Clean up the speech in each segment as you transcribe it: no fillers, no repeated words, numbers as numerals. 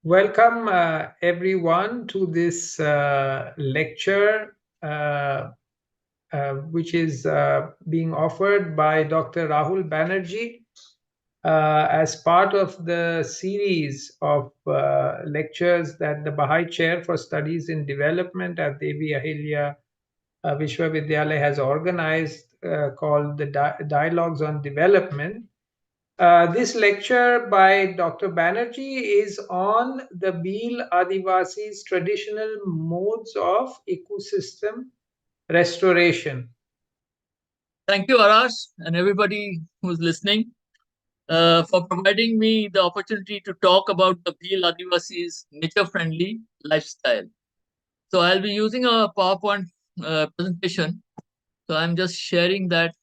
Welcome, everyone, to this lecture, which is being offered by Dr. Rahul Banerjee as part of the series of lectures that the Baha'i Chair for Studies in Development at Devi Ahilya Vishwavidyalaya has organized, called the Dialogues on Development. This lecture by Dr. Banerjee is on the Bhil Adivasis traditional modes of ecosystem restoration. Thank you, Arash, and everybody who's listening for providing me the opportunity to talk about the Bhil Adivasis nature-friendly lifestyle. So I'll be using a PowerPoint presentation. So I'm just sharing that.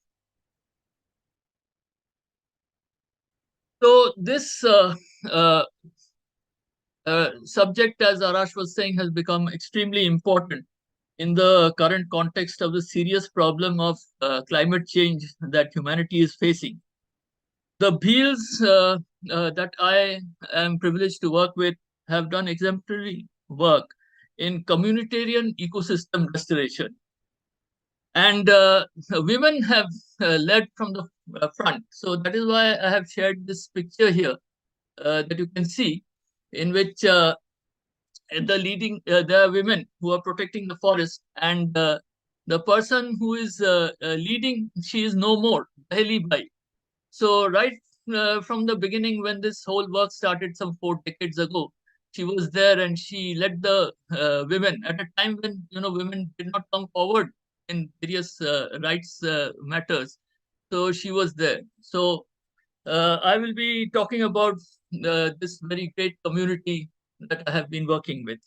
So this uh, subject, as Arash was saying, has become extremely important in the current context of the serious problem of climate change that humanity is facing. The Bhils that I am privileged to work with have done exemplary work in communitarian ecosystem restoration. And women have led from the front. So that is why I have shared this picture here that you can see, in which there are women who are protecting the forest, and the person who is leading, she is no more, Bhil Bai. So right from the beginning, when this whole work started some 4 decades ago, she was there and she led the women at a time when women did not come forward in various rights matters. So she was there. So I will be talking about this very great community that I have been working with.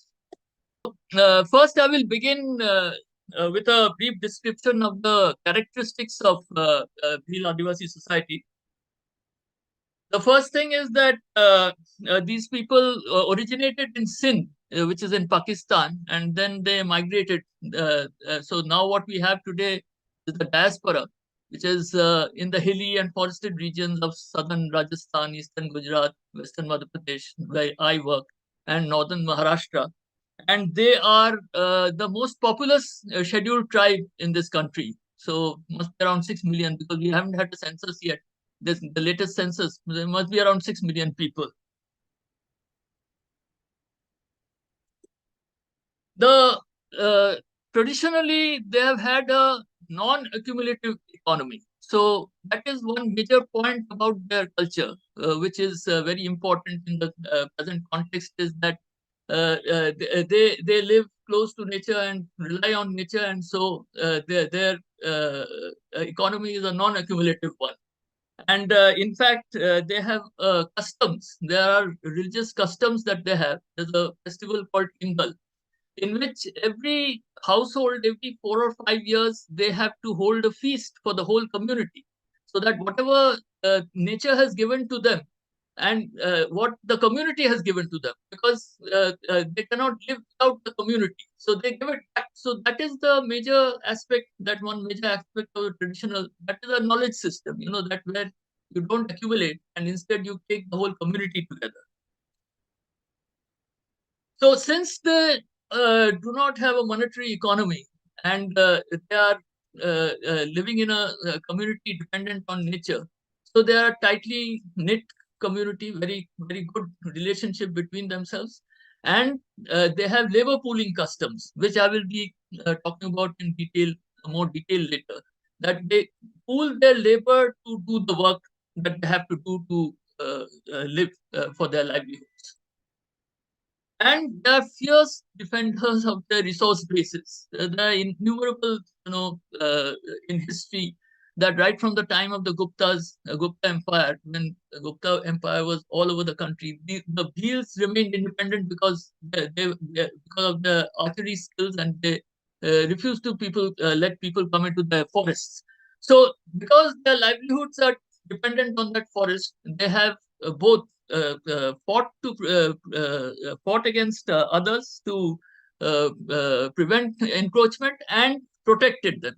First, I will begin with a brief description of the characteristics of Bhil Adivasi society. The first thing is that these people originated in Sindh, which is in Pakistan, and then they migrated. So now what we have today is the diaspora, which is in the hilly and forested regions of southern Rajasthan, eastern Gujarat, western Madhya Pradesh, where I work, and northern Maharashtra. And they are the most populous scheduled tribe in this country. So must be around 6 million, because we haven't had the census yet. The latest census, there must be around 6 million people. The traditionally they have had a non-accumulative economy. So that is one major point about their culture, which is very important in the present context, is that they live close to nature and rely on nature, and so their economy is a non-accumulative one. And in fact, they have customs. There are religious customs that they have. There's a festival called Tingal, in which every household, every 4 or 5 years, they have to hold a feast for the whole community, so that whatever nature has given to them, and what the community has given to them, because they cannot live without the community, so they give it back. So that is the major aspect, that one major aspect of the traditional, that is a knowledge system, that where you don't accumulate, and instead you take the whole community together. So since they do not have a monetary economy, and they are living in a community dependent on nature, so they are tightly knit community, very very good relationship between themselves, and they have labor pooling customs, which I will be talking about in detail, more detail later. That they pool their labor to do the work that they have to do to live for their livelihoods. And they are fierce defenders of their resource bases. There are innumerable, in history, that right from the time of the Guptas, Gupta Empire, when the Gupta Empire was all over the country, the Bhils remained independent because because of the archery skills, and they refused to let people come into their forests. So because their livelihoods are dependent on that forest, they have both fought against others to prevent encroachment, and protected them.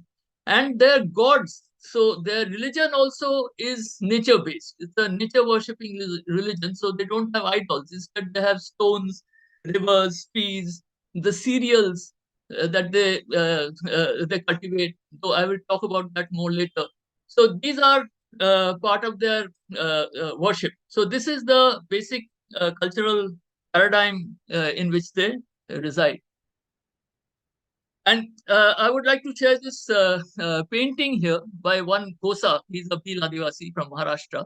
And their gods So their religion also is nature based. It's a nature worshipping religion. So they don't have idols. Instead, they have stones, rivers, trees, the cereals that they cultivate. So I will talk about that more later. So these are part of their worship. So this is the basic cultural paradigm in which they reside. And I would like to share this painting here by one Kosa. He's a Bhil Adivasi from Maharashtra.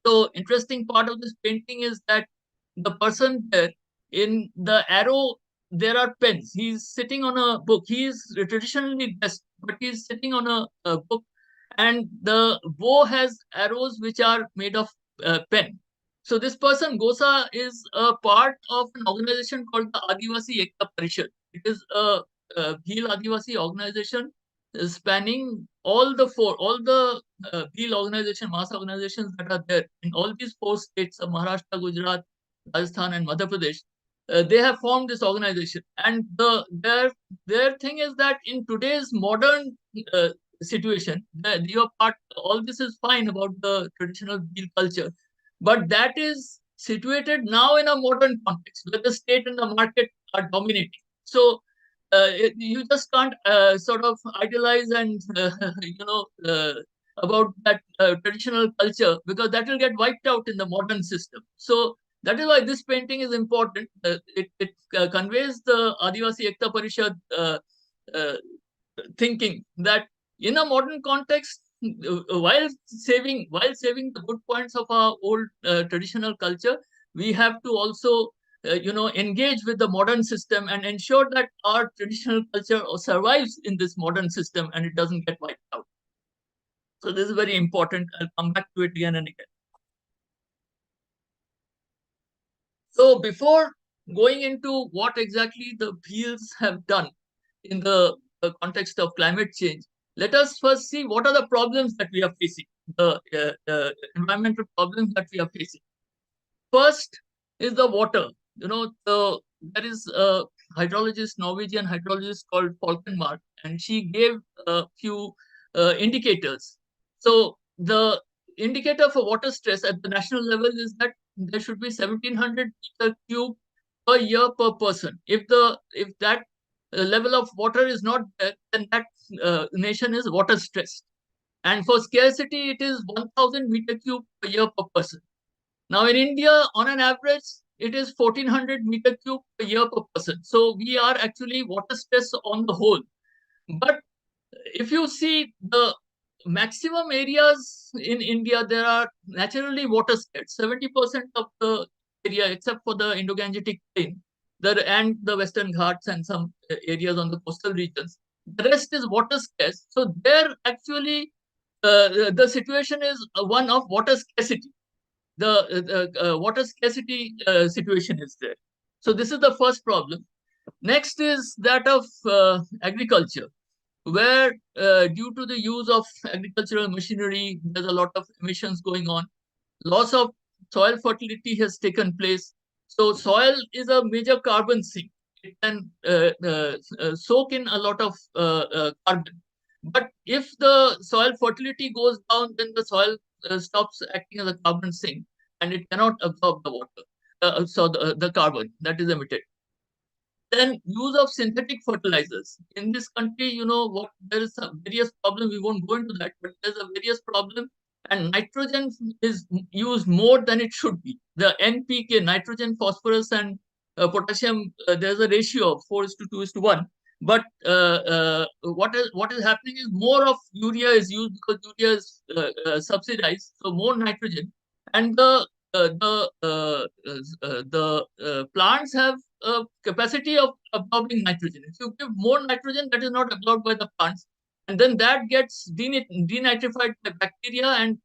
So interesting part of this painting is that the person there in the arrow, there are pens. He's sitting on a book. He is traditionally dressed, but he's sitting on a book, and the bow has arrows which are made of pen. So this person Gosa is a part of an organization called the Adivasi Ekta Parishad. It is a Bhil Adivasi organization spanning all the Bhil organization, mass organizations that are there in all these four states of Maharashtra, Gujarat, Rajasthan, and Madhya Pradesh. They have formed this organization, and their thing is that in today's modern situation, your part, all this is fine about the traditional Bhil culture, but that is situated now in a modern context where the state and the market are dominating. So you just can't sort of idealize and about that traditional culture, because that will get wiped out in the modern system. So that is why this painting is important. It conveys the Adivasi Ekta Parishad uh, thinking that in a modern context, while saving the good points of our old traditional culture, we have to also engage with the modern system and ensure that our traditional culture survives in this modern system and it doesn't get wiped out. So this is very important. I'll come back to it again and again. So before going into what exactly the Bhils have done in the context of climate change, let us first see what are the problems that we are facing, the environmental problems that we are facing. First is the water. There is a hydrologist, Norwegian hydrologist called Falkenmark, and she gave a few indicators. So the indicator for water stress at the national level is that there should be 1,700 meter cube per year per person. If that level of water is not there, then that nation is water stressed. And for scarcity, it is 1,000 meter cube per year per person. Now in India, on an average, it is 1,400 meter cube per year per person. So we are actually water stressed on the whole. But if you see the maximum areas in India, there are naturally water scarce. 70% of the area, except for the Indo-Gangetic Plain, and the Western Ghats and some areas on the coastal regions, the rest is water scarce. So there actually the situation is one of water scarcity. The water scarcity situation is there. So this is the first problem. Next is that of agriculture, where due to the use of agricultural machinery, there's a lot of emissions going on. Loss of soil fertility has taken place. So soil is a major carbon sink. It can soak in a lot of carbon. But if the soil fertility goes down, then the soil stops acting as a carbon sink and it cannot absorb the water, the carbon that is emitted. Then use of synthetic fertilizers. In this country, there is a various problem. We won't go into that, but there's a various problem. And nitrogen is used more than it should be. The NPK, nitrogen, phosphorus, and potassium, there's a ratio of 4:2:1. But what is happening is more of urea is used because urea is subsidized, so more nitrogen, and the plants have a capacity of absorbing nitrogen. If you give more nitrogen, that is not absorbed by the plants, and then that gets denitrified by bacteria, and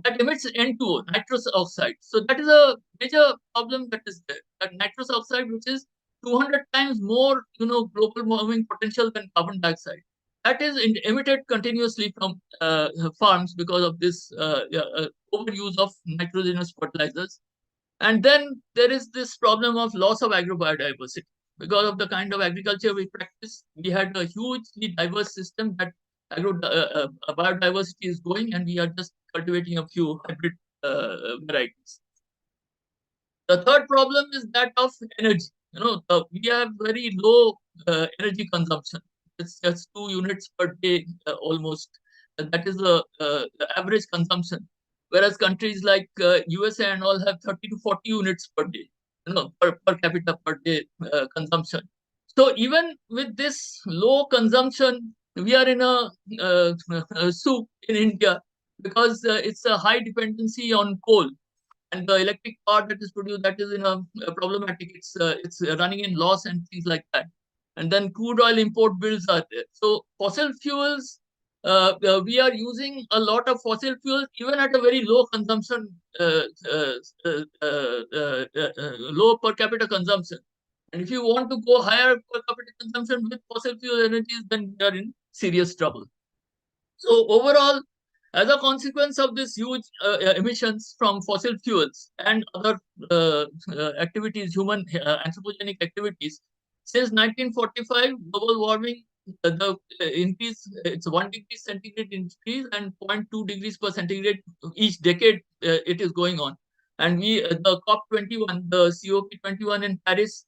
that emits N2O, nitrous oxide. So that is a major problem that is there. That nitrous oxide, which is 200 times more, global warming potential than carbon dioxide. That is emitted continuously from farms because of this overuse of nitrogenous fertilizers. And then there is this problem of loss of agrobiodiversity. Because of the kind of agriculture we practice, we had a hugely diverse system that biodiversity is going, and we are just cultivating a few hybrid varieties. The third problem is that of energy. We have very low energy consumption. It's just 2 units per day almost. That is the average consumption. Whereas countries like USA and all have 30 to 40 units per day, per capita per day consumption. So even with this low consumption, we are in a soup in India, because it's a high dependency on coal, and the electric power that is produced, that is in a problematic. It's running in loss and things like that. And then crude oil import bills are there. So fossil fuels, we are using a lot of fossil fuels even at a very low consumption, low per capita consumption. And if you want to go higher per capita consumption with fossil fuel energies, then we are in serious trouble. So overall, as a consequence of this huge emissions from fossil fuels and other activities, human anthropogenic activities, since 1945, global warming, the increase, it's 1 degree centigrade increase and 0.2 degrees per centigrade each decade it is going on. And the COP21, the COP21 in Paris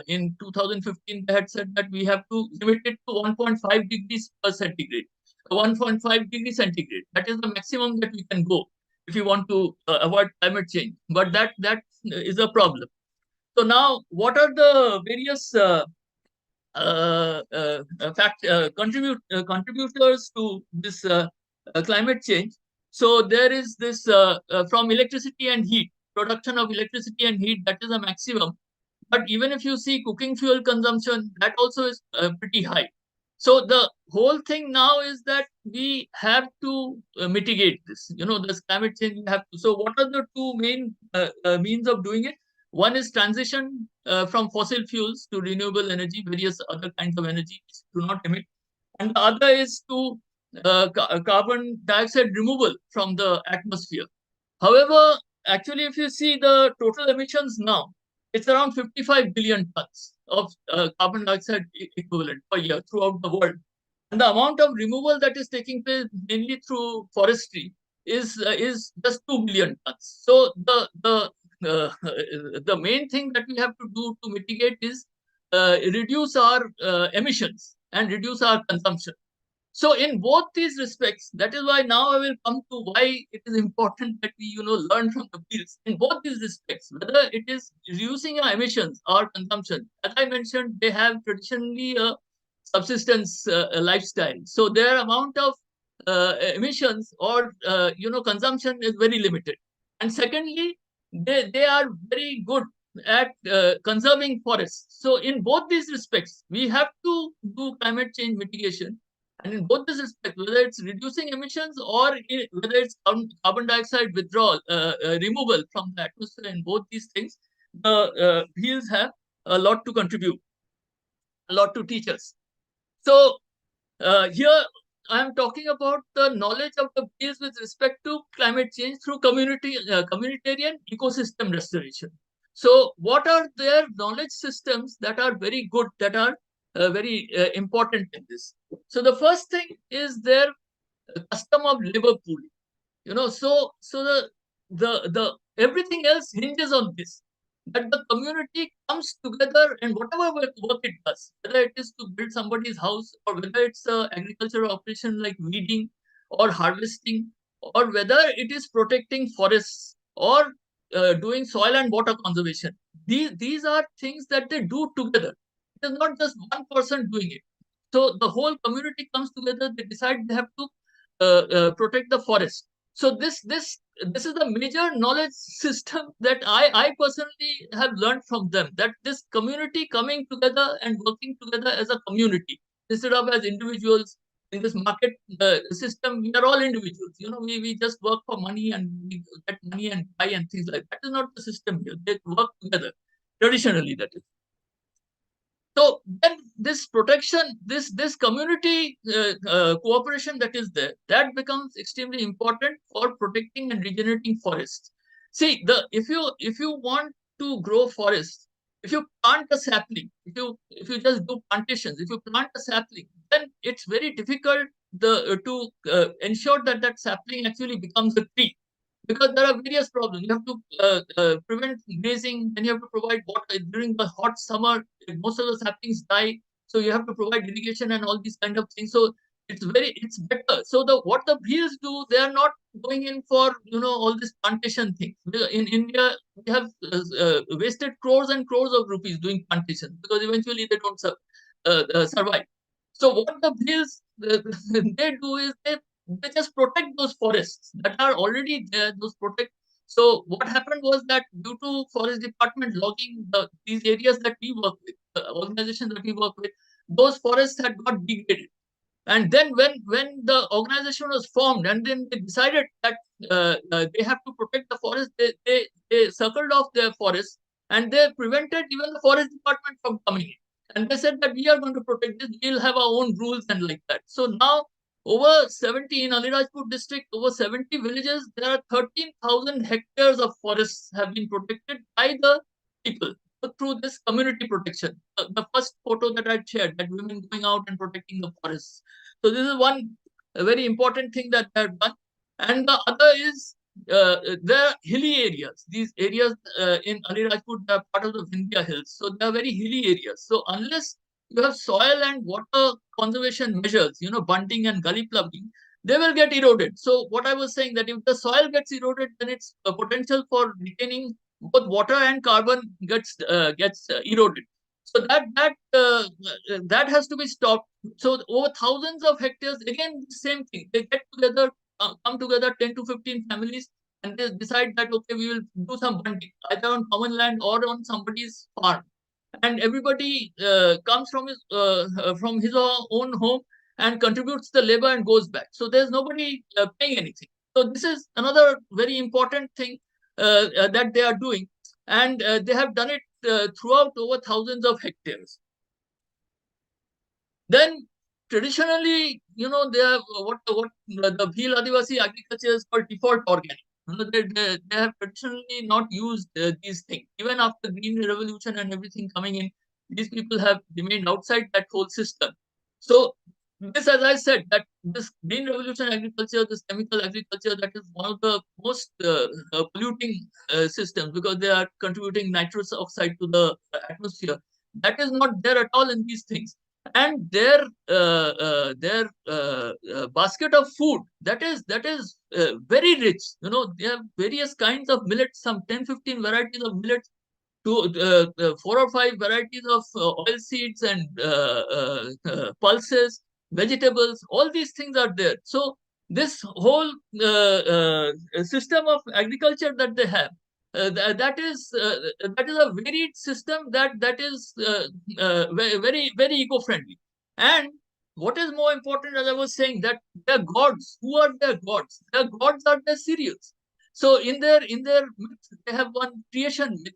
in 2015, they had said that we have to limit it to 1.5 degrees per centigrade. 1.5 degree centigrade. That is the maximum that we can go if you want to avoid climate change. But that is a problem. So now, what are the various contributors to this climate change? So there is this from electricity and heat, production of electricity and heat, that is a maximum. But even if you see cooking fuel consumption, that also is pretty high. So the whole thing now is that we have to mitigate this. This climate change we have to. So what are the two main means of doing it? One is transition from fossil fuels to renewable energy, various other kinds of energy which do not emit, and the other is to carbon dioxide removal from the atmosphere. However, actually, if you see the total emissions now, it's around 55 billion tons of carbon dioxide equivalent per year throughout the world. And the amount of removal that is taking place mainly through forestry is just 2 billion tons. So the main thing that we have to do to mitigate is reduce our emissions and reduce our consumption. So in both these respects, that is why now I will come to why it is important that we, learn from the fields. In both these respects, whether it is reducing our emissions or consumption, as I mentioned, they have traditionally a subsistence lifestyle. So their amount of emissions or, consumption is very limited. And secondly, they are very good at conserving forests. So in both these respects, we have to do climate change mitigation. And in both these respects, whether it's reducing emissions or whether it's carbon dioxide withdrawal, removal from the atmosphere, in both these things, the fields have a lot to contribute, a lot to teach us. So here I am talking about the knowledge of the fields with respect to climate change through communitarian ecosystem restoration. So what are their knowledge systems that are very good, that are very important in this? So the first thing is their custom of labor pooling. So the everything else hinges on this, that the community comes together and whatever work it does, whether it is to build somebody's house or whether it's a agricultural operation like weeding or harvesting, or whether it is protecting forests or doing soil and water conservation, these are things that they do together. It is not just one person doing it. So the whole community comes together, they decide they have to protect the forest. So this is the major knowledge system that I personally have learned from them, that this community coming together and working together as a community instead of as individuals. In this market system, we are all individuals. We just work for money and we get money and buy and things like that. That is not the system here. They work together traditionally, that is. So then this protection, this community cooperation that is there, that becomes extremely important for protecting and regenerating forests. See, if you want to grow forests, if you plant a sapling, if you just do plantations, if you plant a sapling, then it's very difficult ensure that that sapling actually becomes a tree, because there are various problems. You have to prevent grazing, then you have to provide water during the hot summer. Most of the saplings die, so you have to provide irrigation and all these kind of things. So it's better. So what the Bhils do, they are not going in for all this plantation thing. In India, we have wasted crores and crores of rupees doing plantation because eventually they don't survive. So what the Bhils they do is they just protect those forests that are already there. Those protect. So what happened was that due to forest department logging these areas that we work with, the organizations that we work with, those forests had got degraded. And then when the organization was formed, and then they decided that they have to protect the forest, they circled off their forests, and they prevented even the forest department from coming in. And they said that we are going to protect this, we'll have our own rules and like that. So now over 70 in Alirajpur district, over 70 villages, there are 13,000 hectares of forests have been protected by the people through this community protection. The first photo that I shared, that women going out and protecting the forests. So this is one very important thing that they have done. And the other is the hilly areas. These areas in Alirajpur are part of the Vindhya Hills. So they are very hilly areas. So unless you have soil and water conservation measures, bunting and gully plugging, they will get eroded. So what I was saying, that if the soil gets eroded, then its potential for retaining both water and carbon gets eroded. So that has to be stopped. So over thousands of hectares, again, same thing. They get together, come together, 10 to 15 families, and they decide that okay, we will do some bunting either on common land or on somebody's farm, and everybody comes from his own home and contributes the labor and goes back. So there's nobody paying anything. So this is another very important thing that they are doing, and they have done it throughout over thousands of hectares. Then traditionally, they have what the Bhil Adivasi agriculture is called default organic. They have traditionally not used these things. Even after Green Revolution and everything coming in, these people have remained outside that whole system. So this, as I said, that this Green Revolution agriculture, this chemical agriculture, that is one of the most polluting systems, because they are contributing nitrous oxide to the atmosphere. That is not there at all in these things. And their basket of food, that is very rich. They have various kinds of millets, some 10-15 varieties of millets, to 4 or 5 varieties of oil seeds and pulses, vegetables. All these things are there. So this whole system of agriculture that they have, that is a varied system, that is very very eco-friendly. And what is more important, as I was saying, that their gods, who are their gods? Their gods are their cereals. So in their myth, they have one creation myth,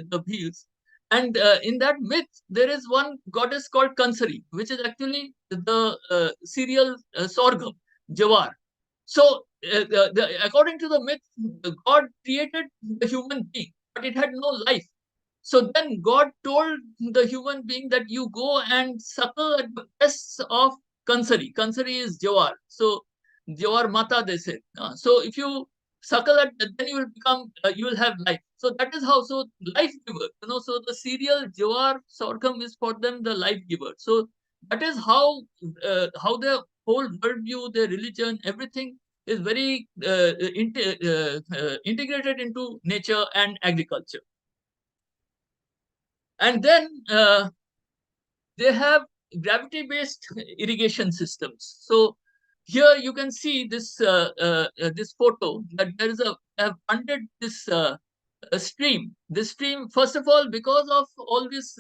the Bhils. And in that myth, there is one goddess called Kansari, which is actually the cereal sorghum, jawar. So, according to the myth, God created the human being, but it had no life. So then God told the human being that you go and suckle at the breasts of Kansari. Kansari is Jawar. So Jawar Mata, they said. So if you suckle at, then you will become, you will have life. So that is how, so life giver, so the cereal Jawar sorghum is for them the life giver. So that is how their whole worldview, their religion, everything is very integrated into nature and agriculture. And then they have gravity-based irrigation systems. So here you can see this this photo, that there is have funded this stream. This stream, first of all, because of all this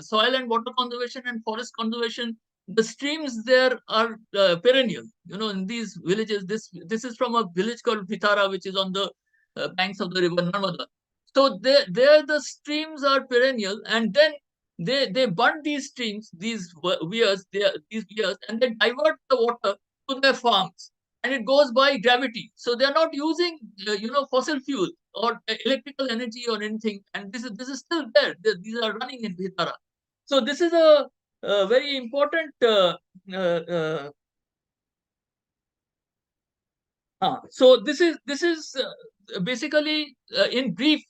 soil and water conservation and forest conservation, the streams there are perennial. In these villages, this is from a village called Vitara, which is on the banks of the river Narmada. So there the streams are perennial, and then they burn these streams, these weirs, and they divert the water to their farms, and it goes by gravity. So they are not using fossil fuel or electrical energy or anything, and this is still there. These are running in Bhitara. So this is a very important So this is basically in brief.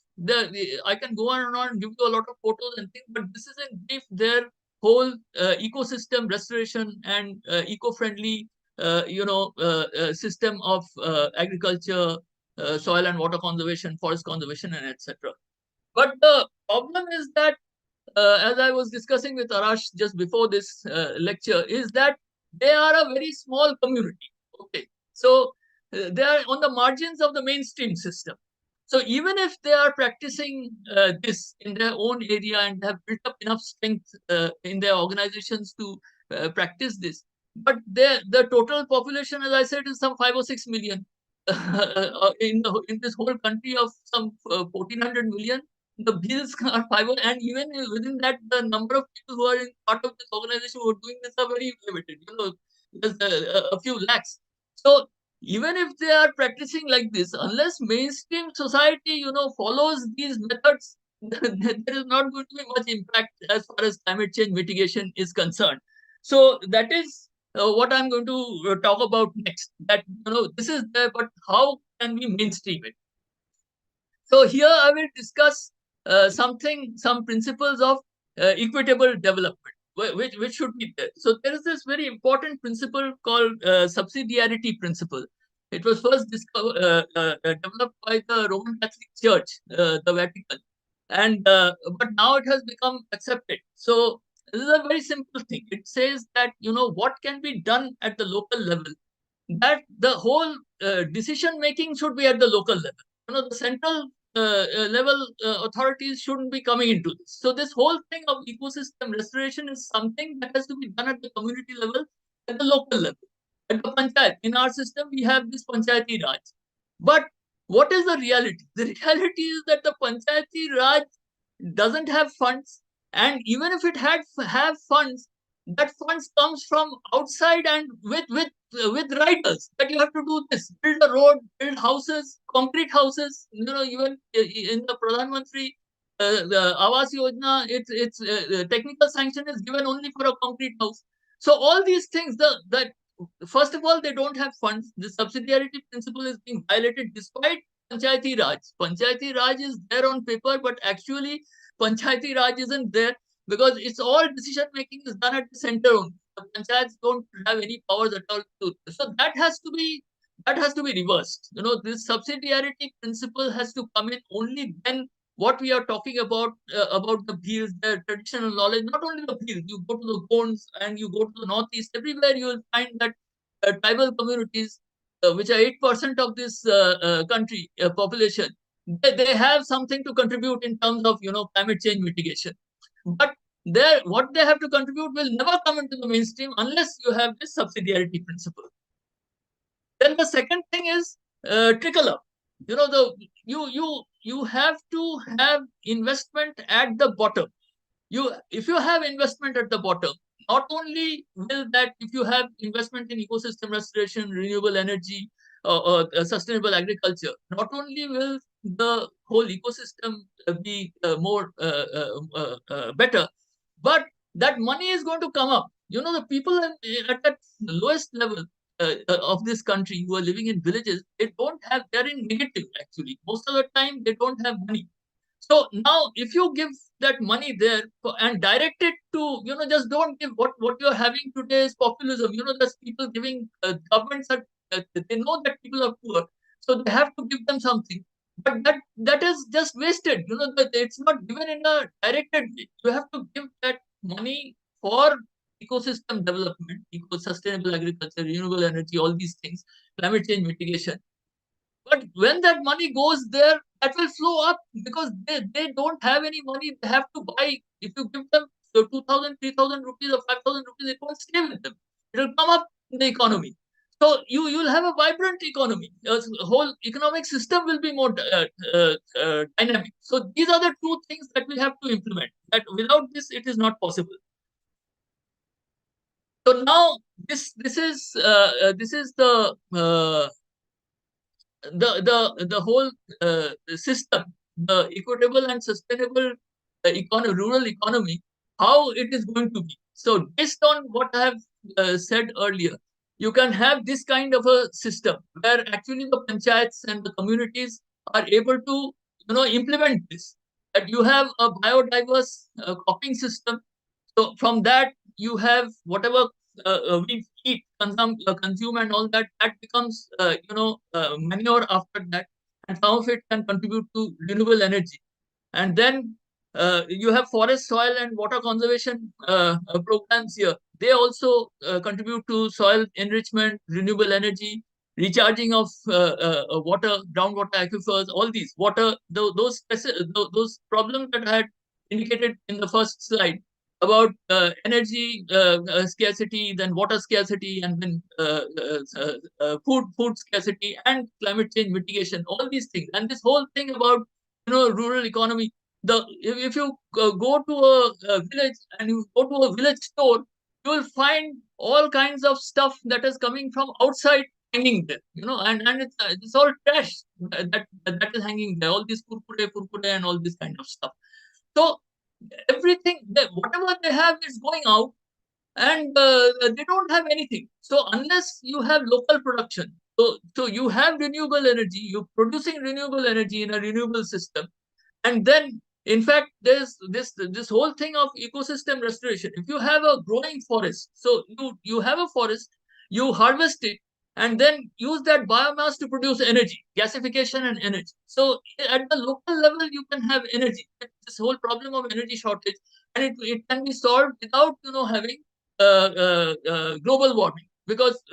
I can go on and on and give you a lot of photos and things, but this is in brief their whole ecosystem restoration and eco-friendly system of agriculture, soil and water conservation, forest conservation, and etc. But the problem is that, as I was discussing with Arash just before this lecture, is that they are a very small community. Okay, so they are on the margins of the mainstream system. So even if they are practicing this in their own area and have built up enough strength in their organizations to practice this, but the total population, as I said, is some 5 or 6 million in this whole country of some 1400 million. The bills are five, and even within that, the number of people who are in part of this organization who are doing this are very limited. There's a few lakhs. So even if they are practicing like this, unless mainstream society, follows these methods, there is not going to be much impact as far as climate change mitigation is concerned. So that is what I'm going to talk about next. That this is there, but how can we mainstream it? So here I will discuss some principles of equitable development, which should be there. So there is this very important principle called subsidiarity principle. It was first developed by the Roman Catholic Church, the Vatican, and but now it has become accepted. So this is a very simple thing. It says that what can be done at the local level, that the whole decision making should be at the local level. The central level authorities shouldn't be coming into this. So this whole thing of ecosystem restoration is something that has to be done at the community level, at the local level, at the panchayat. In our system, we have this panchayati raj. But what is the reality? The reality is that the panchayati raj doesn't have funds, and even if it have funds, that funds comes from outside and with writers that you have to do this, build a road, build houses, concrete houses. Even in the Pradhan Mantri the Avas Yojana, it's technical sanction is given only for a concrete house. So all these things, that first of all, they don't have funds. The subsidiarity principle is being violated despite Panchayati Raj. Panchayati Raj is there on paper, but actually Panchayati Raj isn't there, because it's all decision making is done at the center only. The panchayats don't have any powers at all to. So that has to be reversed. This subsidiarity principle has to come in only when what we are talking about the Bhils, their traditional knowledge. Not only the Bhils, you go to the Gonds and you go to the northeast. Everywhere you will find that tribal communities, which are 8% of this country population, they have something to contribute in terms of climate change mitigation. But what they have to contribute will never come into the mainstream unless you have this subsidiarity principle. Then the second thing is trickle up. You have to have investment at the bottom. If you have investment at the bottom, not only will that, if you have investment in ecosystem restoration, renewable energy, sustainable agriculture, not only will the whole ecosystem be more better, but that money is going to come up. The people at that lowest level of this country who are living in villages, they're in negative actually. Most of the time, they don't have money. So now, if you give that money there and direct it to, just don't give what you're having today is populism. There's people giving governments they know that people are poor, so they have to give them something. But that is just wasted. That it's not given in a directed way. You have to give that money for ecosystem development, sustainable agriculture, renewable energy, all these things, climate change mitigation. But when that money goes there, that will flow up, because they don't have any money. They have to buy. If you give them 2,000, 3,000 rupees or 5,000 rupees, it won't stay with them. It will come up in the economy. So you'll have a vibrant economy. The whole economic system will be more dynamic. So these are the two things that we have to implement. That without this, it is not possible. So now this is the whole system, the equitable and sustainable rural economy, how it is going to be. So based on what I have said earlier, you can have this kind of a system where actually the panchayats and the communities are able to implement this. That you have a biodiverse cropping system. So from that you have whatever we eat, consume, and all that. That becomes manure after that, and some of it can contribute to renewable energy. And then you have forest, soil, and water conservation programs here. They also contribute to soil enrichment, renewable energy, recharging of water, groundwater aquifers, all these water, those problems that I had indicated in the first slide about energy scarcity, then water scarcity, and then food scarcity, and climate change mitigation, all these things. And this whole thing about rural economy, if you go to a village and you go to a village store, you will find all kinds of stuff that is coming from outside hanging there, and it's all trash that is hanging there, all these kurkure and all this kind of stuff. So everything, whatever they have is going out, and they don't have anything. So unless you have local production, so you have renewable energy, you're producing renewable energy in a renewable system. And then in fact there's this whole thing of ecosystem restoration. If you have a growing forest, so you have a forest, you harvest it, and then use that biomass to produce energy, gasification and energy. So at the local level you can have energy, this whole problem of energy shortage, and it can be solved without having global warming, because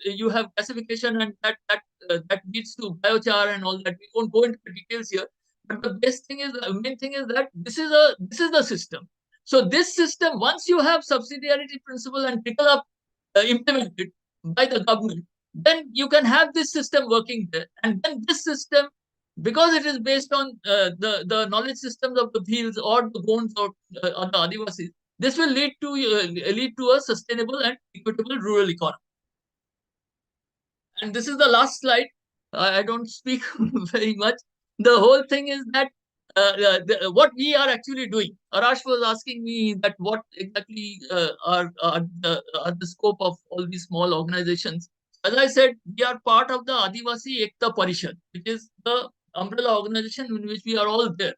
you have gasification, and that leads to biochar and all that. We won't go into the details here, but the main thing is that this is the system. So this system, once you have subsidiarity principle and trickle up implemented by the government, then you can have this system working there. And then this system, because it is based on the knowledge systems of the Bhils or the Gonds or the Adivasis, this will lead to a sustainable and equitable rural economy. And this is the last slide. I don't speak very much. The whole thing is that what we are actually doing. Arash was asking me that what exactly are the scope of all these small organizations. As I said, we are part of the Adivasi Ekta Parishad, which is the umbrella organization in which we are all there.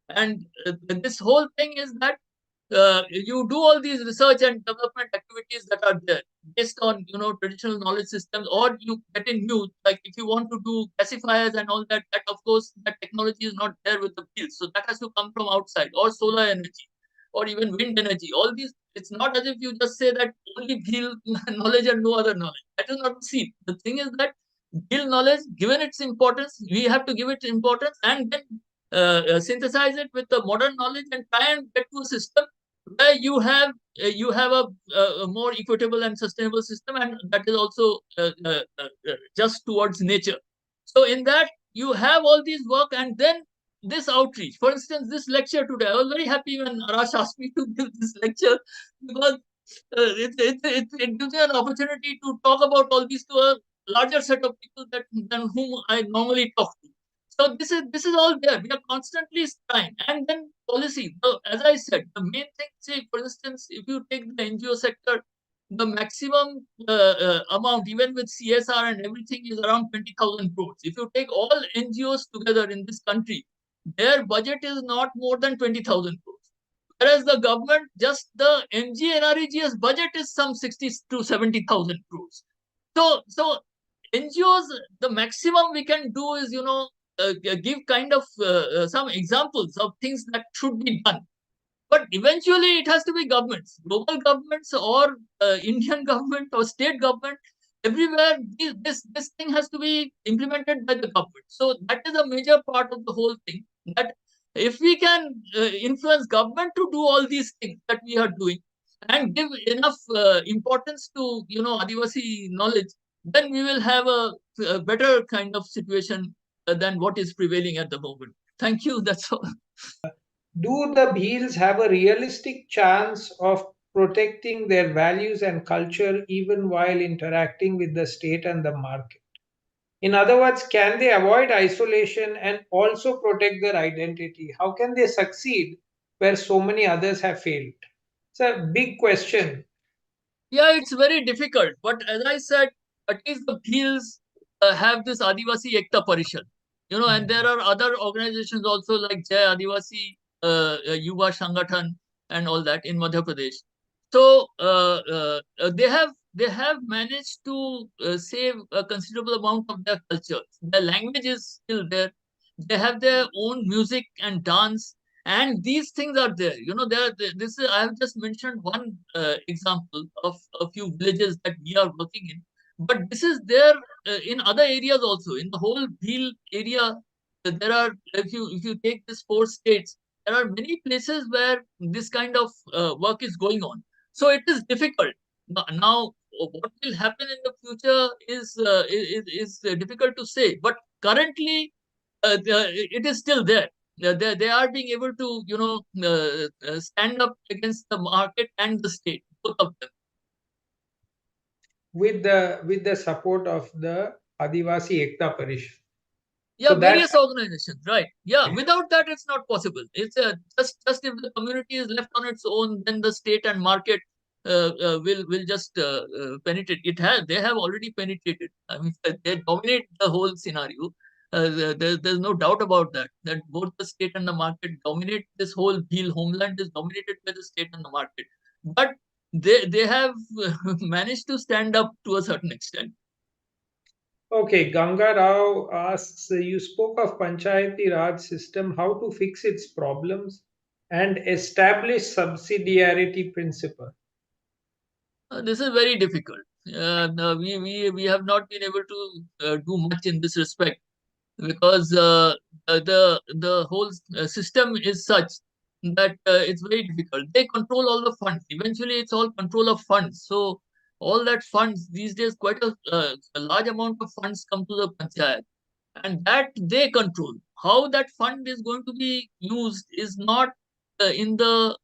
And this whole thing is that you do all these research and development activities that are there based on traditional knowledge systems, or you get in new, like if you want to do gasifiers and all that, of course that technology is not there with the field, so that has to come from outside, or solar energy, or even wind energy. All these, it's not as if you just say that only Bhil knowledge and no other knowledge. That is not the scene. The thing is that Bhil knowledge, given its importance, we have to give it importance, and then synthesize it with the modern knowledge and try and get to a system where you have a more equitable and sustainable system, and that is also just towards nature. So in that you have all these work, and then this outreach. For instance, this lecture today, I was very happy when Arash asked me to give this lecture, because it gives me an opportunity to talk about all these to a larger set of people than whom I normally talk to. So this is all there. We are constantly trying, and then policy. So as I said, the main thing. Say, for instance, if you take the NGO sector, the maximum amount, even with CSR and everything, is around 20,000 crores. If you take all NGOs together in this country, their budget is not more than 20,000 crores. Whereas the government, just the MGNREGS budget is some 60 to 70,000 crores. So NGOs, the maximum we can do is, give kind of some examples of things that should be done. But eventually it has to be governments, global governments, or Indian government or state government. Everywhere, this thing has to be implemented by the government. So that is a major part of the whole thing. That if we can influence government to do all these things that we are doing, and give enough importance to Adivasi knowledge, then we will have a better kind of situation than what is prevailing at the moment. Thank you. That's all. Do the Bhils have a realistic chance of protecting their values and culture even while interacting with the state and the market? In other words, can they avoid isolation and also protect their identity? How can they succeed where so many others have failed? It's a big question. Yeah, it's very difficult. But as I said, at least the Bhils have this Adivasi Ekta Parishad, and there are other organizations also like Jai Adivasi Yuva Sangathan and all that in Madhya Pradesh. So they have managed to save a considerable amount of their culture. Their language is still there. They have their own music and dance, and these things are there. This is, I have just mentioned one example of a few villages that we are working in, but this is there in other areas also. In the whole Bhil area, there are, if you take these 4 states, there are many places where this kind of work is going on. So it is difficult now. What will happen in the future is difficult to say, but currently it is still there. They are being able to stand up against the market and the state, both of them. With the support of the Adivasi Ekta Parishad. Yeah, So that's various organizations, right? Yeah, without that, it's not possible. It's just if the community is left on its own, then the state and market will just penetrate. They have already penetrated. I mean, they dominate the whole scenario. There's no doubt about that. That both the state and the market dominate this whole deal. Homeland is dominated by the state and the market, but they have managed to stand up to a certain extent. okay. Ganga Rao asks, you spoke of Panchayati Raj system, how to fix its problems and establish subsidiarity principle. This is very difficult. No, we have not been able to do much in this respect because the whole system is such that it's very difficult. They control all the funds. Eventually, it's all control of funds. So all that funds these days, quite a large amount of funds come to the panchayat, and that they control. How that fund is going to be used is not in the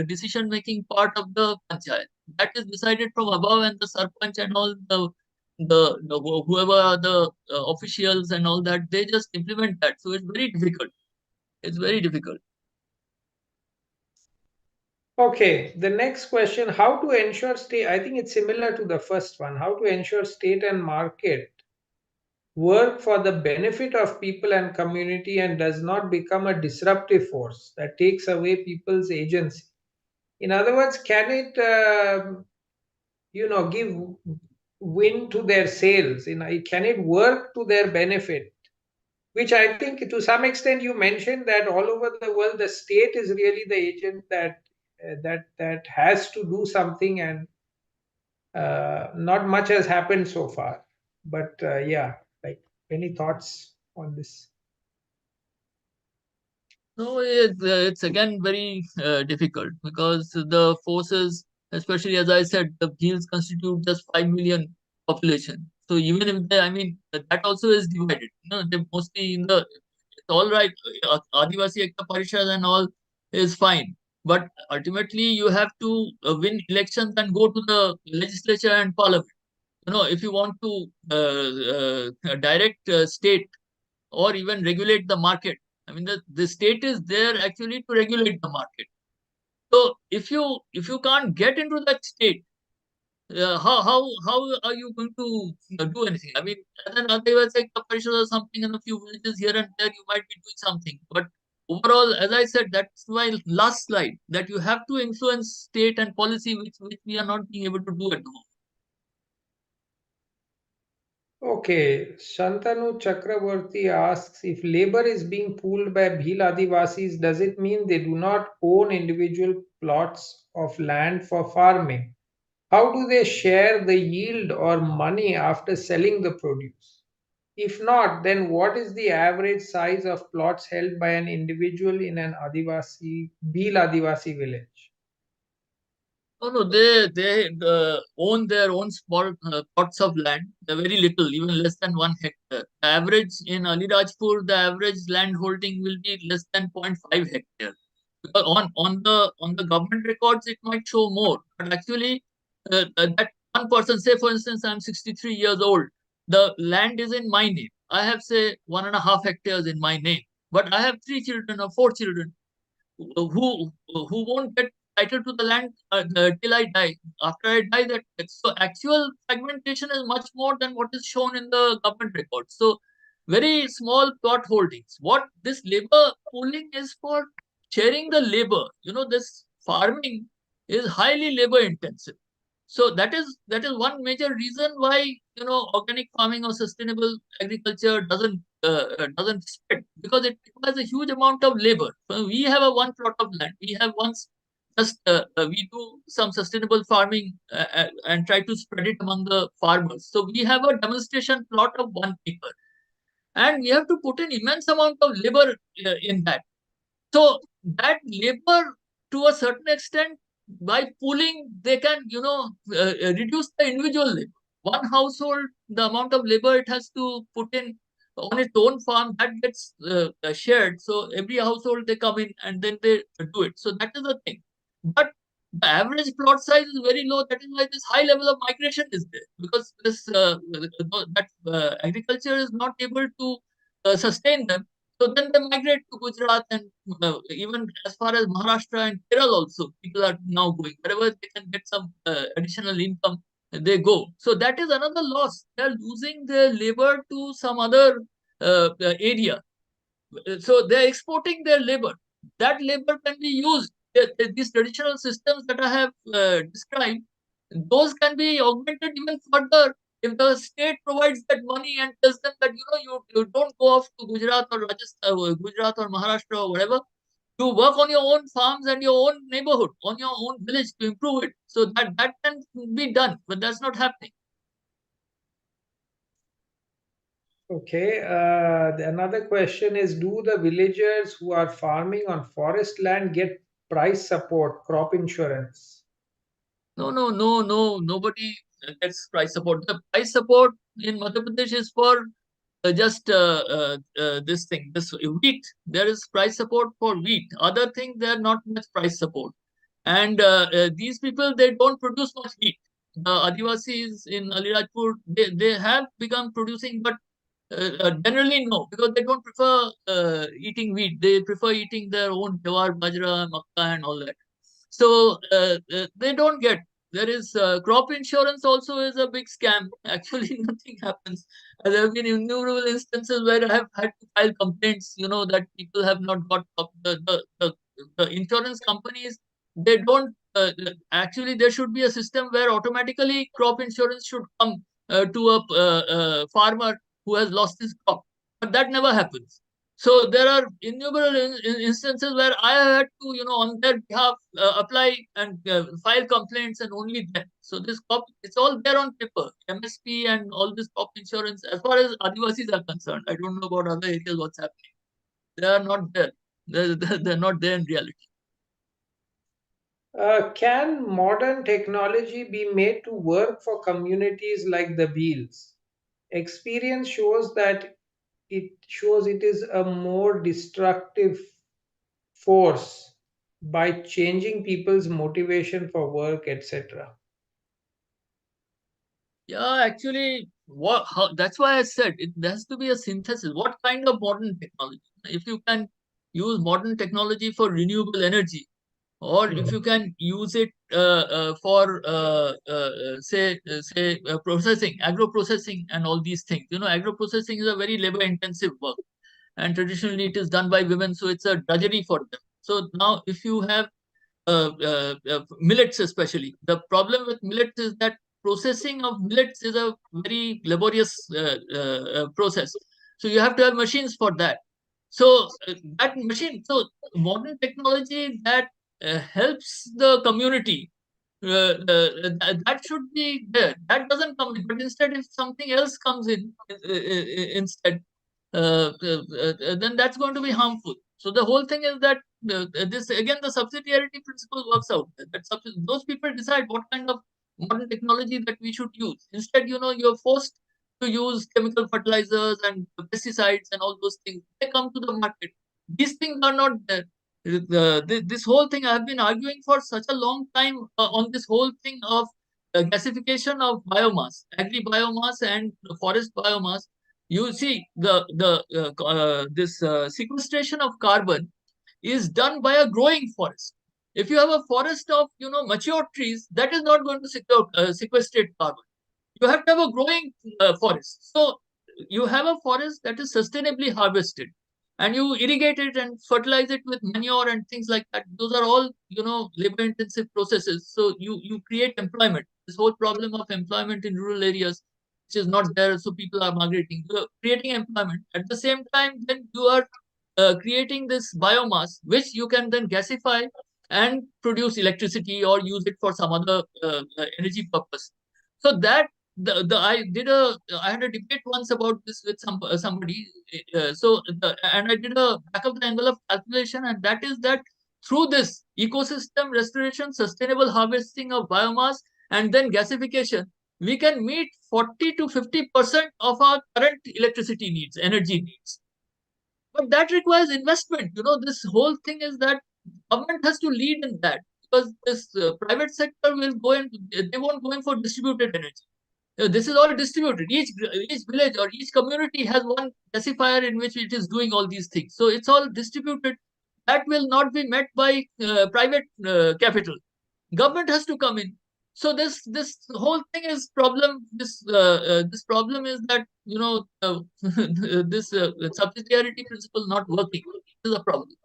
decision making part of the panchayat. That is decided from above, and the sarpanch and all whoever are the officials and all that, they just implement that. So it's very difficult. It's very difficult. Okay, the next question, how to ensure state, I think it's similar to the first one, how to ensure state and market work for the benefit of people and community and does not become a disruptive force that takes away people's agency. In other words, can it give wind to their sails? Can it work to their benefit? Which I think to some extent you mentioned that all over the world the state is really the agent that has to do something, and not much has happened so far. But yeah, like, any thoughts on this? No, it's again very difficult because the forces, especially as I said, the Bhils constitute just 5 million population. So even if they, I mean, that also is divided. They mostly in the, it's all right. Adivasi Ekta Parishad and all is fine, but ultimately you have to win elections and go to the legislature and parliament. If you want to direct state or even regulate the market. I mean, the state is there actually to regulate the market. So if you can't get into that state, how are you going to do anything? I mean, and then otherwise like the parishad or something in a few villages here and there, you might be doing something. But overall, as I said, that's my last slide, that you have to influence state and policy, which we are not being able to do at the moment. Okay, Shantanu Chakraborty asks, if labor is being pooled by Bhil Adivasis, does it mean they do not own individual plots of land for farming? How do they share the yield or money after selling the produce? If not, then what is the average size of plots held by an individual in an Adivasi, Bhil Adivasi village? No, no, they own their own small plots of land. They're very little, even less than 1 hectare. The average in Alirajpur, the average land holding will be less than 0.5 hectare. Because on the government records, it might show more, but actually, that one person, say for instance, I'm 63 years old. The land is in my name. I have say 1.5 hectares in my name, but I have 3 children or 4 children who won't get title to the land till I die. After I die, so actual fragmentation is much more than what is shown in the government records. So very small plot holdings. What this labor pooling is for sharing the labor. This farming is highly labor intensive. So that is one major reason why organic farming or sustainable agriculture doesn't spread, because it requires a huge amount of labor. So we have a one plot of land. We have once just we do some sustainable farming and try to spread it among the farmers. So we have a demonstration plot of 1 acre, and we have to put in immense amount of labor in that. So that labor, to a certain extent, by pooling, they can, reduce the individual labor. One household, the amount of labor it has to put in on its own farm, that gets shared. So every household, they come in and then they do it. So that is the thing. But the average plot size is very low. That is why this high level of migration is there, because this agriculture is not able to sustain them. So then they migrate to Gujarat, and even as far as Maharashtra and Kerala also, people are now going. Wherever they can get some additional income, they go. So that is another loss. They are losing their labor to some other area. So they are exporting their labor. That labor can be used. These traditional systems that I have described, those can be augmented even further if the state provides that money and tells them that you don't go off to Gujarat or Rajasthan, Gujarat or Maharashtra or whatever. You work on your own farms and your own neighborhood, on your own village to improve it. So that can be done, but that's not happening. Okay, another question is, do the villagers who are farming on forest land get price support, crop insurance? No. Nobody gets price support. The price support in Madhya Pradesh is for just this thing, this wheat. There is price support for wheat. Other thing, there are not much price support. And these people, they don't produce much wheat. The Adivasis in Alirajpur, they have begun producing, but generally no, because they don't prefer eating wheat. They prefer eating their own jawar, bajra, makka, and all that. So they don't get. There is crop insurance also is a big scam. Actually, nothing happens. There have been innumerable instances where I have had to file complaints. That people have not got the insurance companies. They don't. Actually, there should be a system where automatically crop insurance should come to a farmer who has lost his crop, but that never happens. So there are innumerable instances where I had to, on their behalf, apply and file complaints, and only then. So this it's all there on paper, MSP and all this crop insurance. As far as Adivasis are concerned, I don't know about other areas what's happening. They are not there. They're not there in reality. Can modern technology be made to work for communities like the Bhils? Experience shows it is a more destructive force by changing people's motivation for work, etc. Yeah, actually, that's why I said it has to be a synthesis. What kind of modern technology? If you can use modern technology for renewable energy, or if you can use it for say processing, agro processing, and all these things. Agro processing is a very labor intensive work, and traditionally it is done by women, so it's a drudgery for them. So now, if you have millets, especially, the problem with millets is that processing of millets is a very laborious process. So you have to have machines for that. So that machine, so modern technology that helps the community, that should be there. That doesn't come in, but instead, if something else comes in instead, then that's going to be harmful. So the whole thing is that this again, the subsidiarity principle works out. That those people decide what kind of modern technology that we should use. Instead, you're forced to use chemical fertilizers and pesticides and all those things. They come to the market. These things are not there. This whole thing I have been arguing for such a long time on this whole thing of gasification of biomass, agri biomass and forest biomass. You see, this sequestration of carbon is done by a growing forest. If you have a forest of mature trees, that is not going to sequestrate carbon. You have to have a growing forest. So you have a forest that is sustainably harvested, and you irrigate it and fertilize it with manure and things like that. Those are all labor intensive processes. So you create employment. This whole problem of employment in rural areas, which is not there, so people are migrating. You're creating employment. At the same time, then you are creating this biomass, which you can then gasify and produce electricity or use it for some other energy purpose. So that the I had a debate once about this with somebody. And I did a back of the envelope calculation, and that is that through this ecosystem restoration, sustainable harvesting of biomass, and then gasification, we can meet 40 to 50% of our current electricity needs, energy needs. But that requires investment. This whole thing is that government has to lead in that, because this private sector will go in, they won't go in for distributed energy. This is all distributed. Each village or each community has one gasifier in which it is doing all these things. So it's all distributed. That will not be met by private capital. Government has to come in. So this whole thing is problem. This problem is that this subsidiarity principle not working. This is a problem.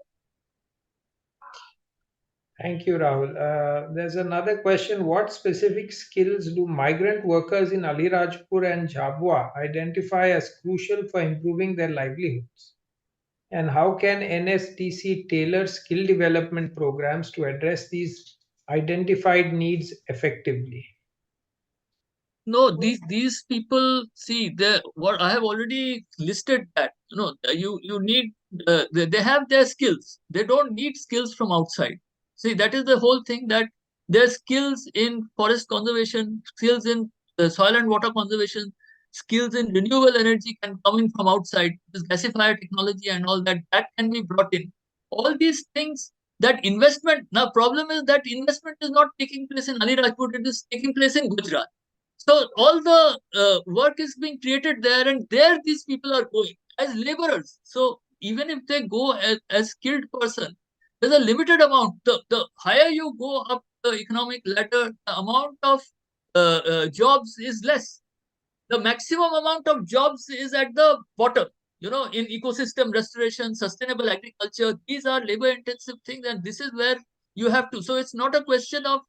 Thank you, Rahul. There's another question. What specific skills do migrant workers in Alirajpur and Jhabua identify as crucial for improving their livelihoods? And how can NSDC tailor skill development programs to address these identified needs effectively? No, these people, see, they what I have already listed that you need they have their skills. They don't need skills from outside. See, that is the whole thing, that their skills in forest conservation, skills in soil and water conservation, skills in renewable energy can come in from outside. This gasifier technology and all that can be brought in. All these things, that investment. Now, problem is that investment is not taking place in Alirajpur. It is taking place in Gujarat. So all the work is being created there, and there these people are going as laborers. So even if they go as skilled person, there's a limited amount. The higher you go up the economic ladder, the amount of jobs is less. The maximum amount of jobs is at the bottom. In ecosystem restoration, sustainable agriculture, these are labor intensive things, and this is where you have to. So it's not a question of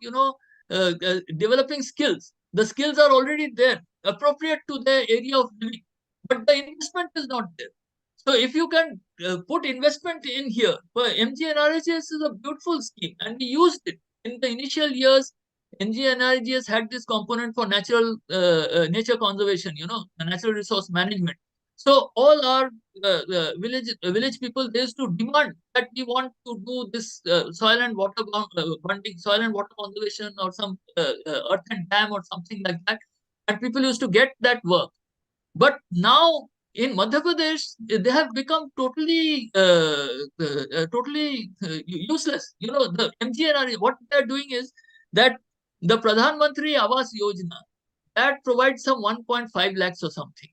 developing skills. The skills are already there, appropriate to their area of living, but the investment is not there. So if you can put investment in here, for MGNRGS is a beautiful scheme, and we used it in the initial years. NGNRGS had this component for nature conservation, natural resource management. So all our village people, they used to demand that we want to do this soil and water bonding, soil and water conservation, or some earth and dam or something like that, and people used to get that work. But now in Madhya Pradesh, they have become useless. The MGNRE, what they are doing is that the Pradhan Mantri Awas Yojana, that provides some 1.5 lakhs or something.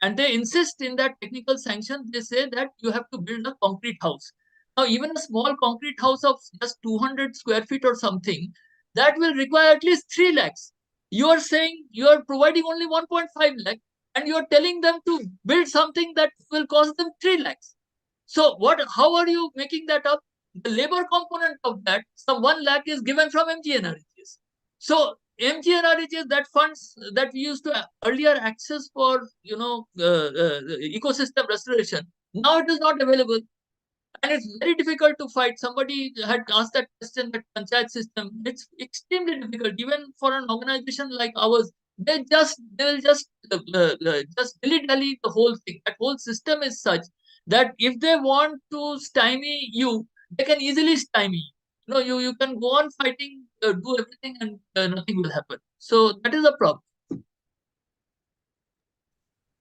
And they insist in that technical sanction, they say that you have to build a concrete house. Now, even a small concrete house of just 200 square feet or something, that will require at least 3 lakhs. You are saying you are providing only 1.5 lakh, and you are telling them to build something that will cost them 3 lakhs. So how are you making that up? The labor component of that, some 1 lakh is given from MGNRGS. So MGNRGS, that funds that we used to earlier access for ecosystem restoration, now it is not available. And it's very difficult to fight. Somebody had asked that question, that panchayat system. It's extremely difficult, even for an organization like ours. They will just dilly-dally the whole thing. That whole system is such that if they want to stymie you, they can easily stymie. You can go on fighting, do everything, and nothing will happen. So that is a problem.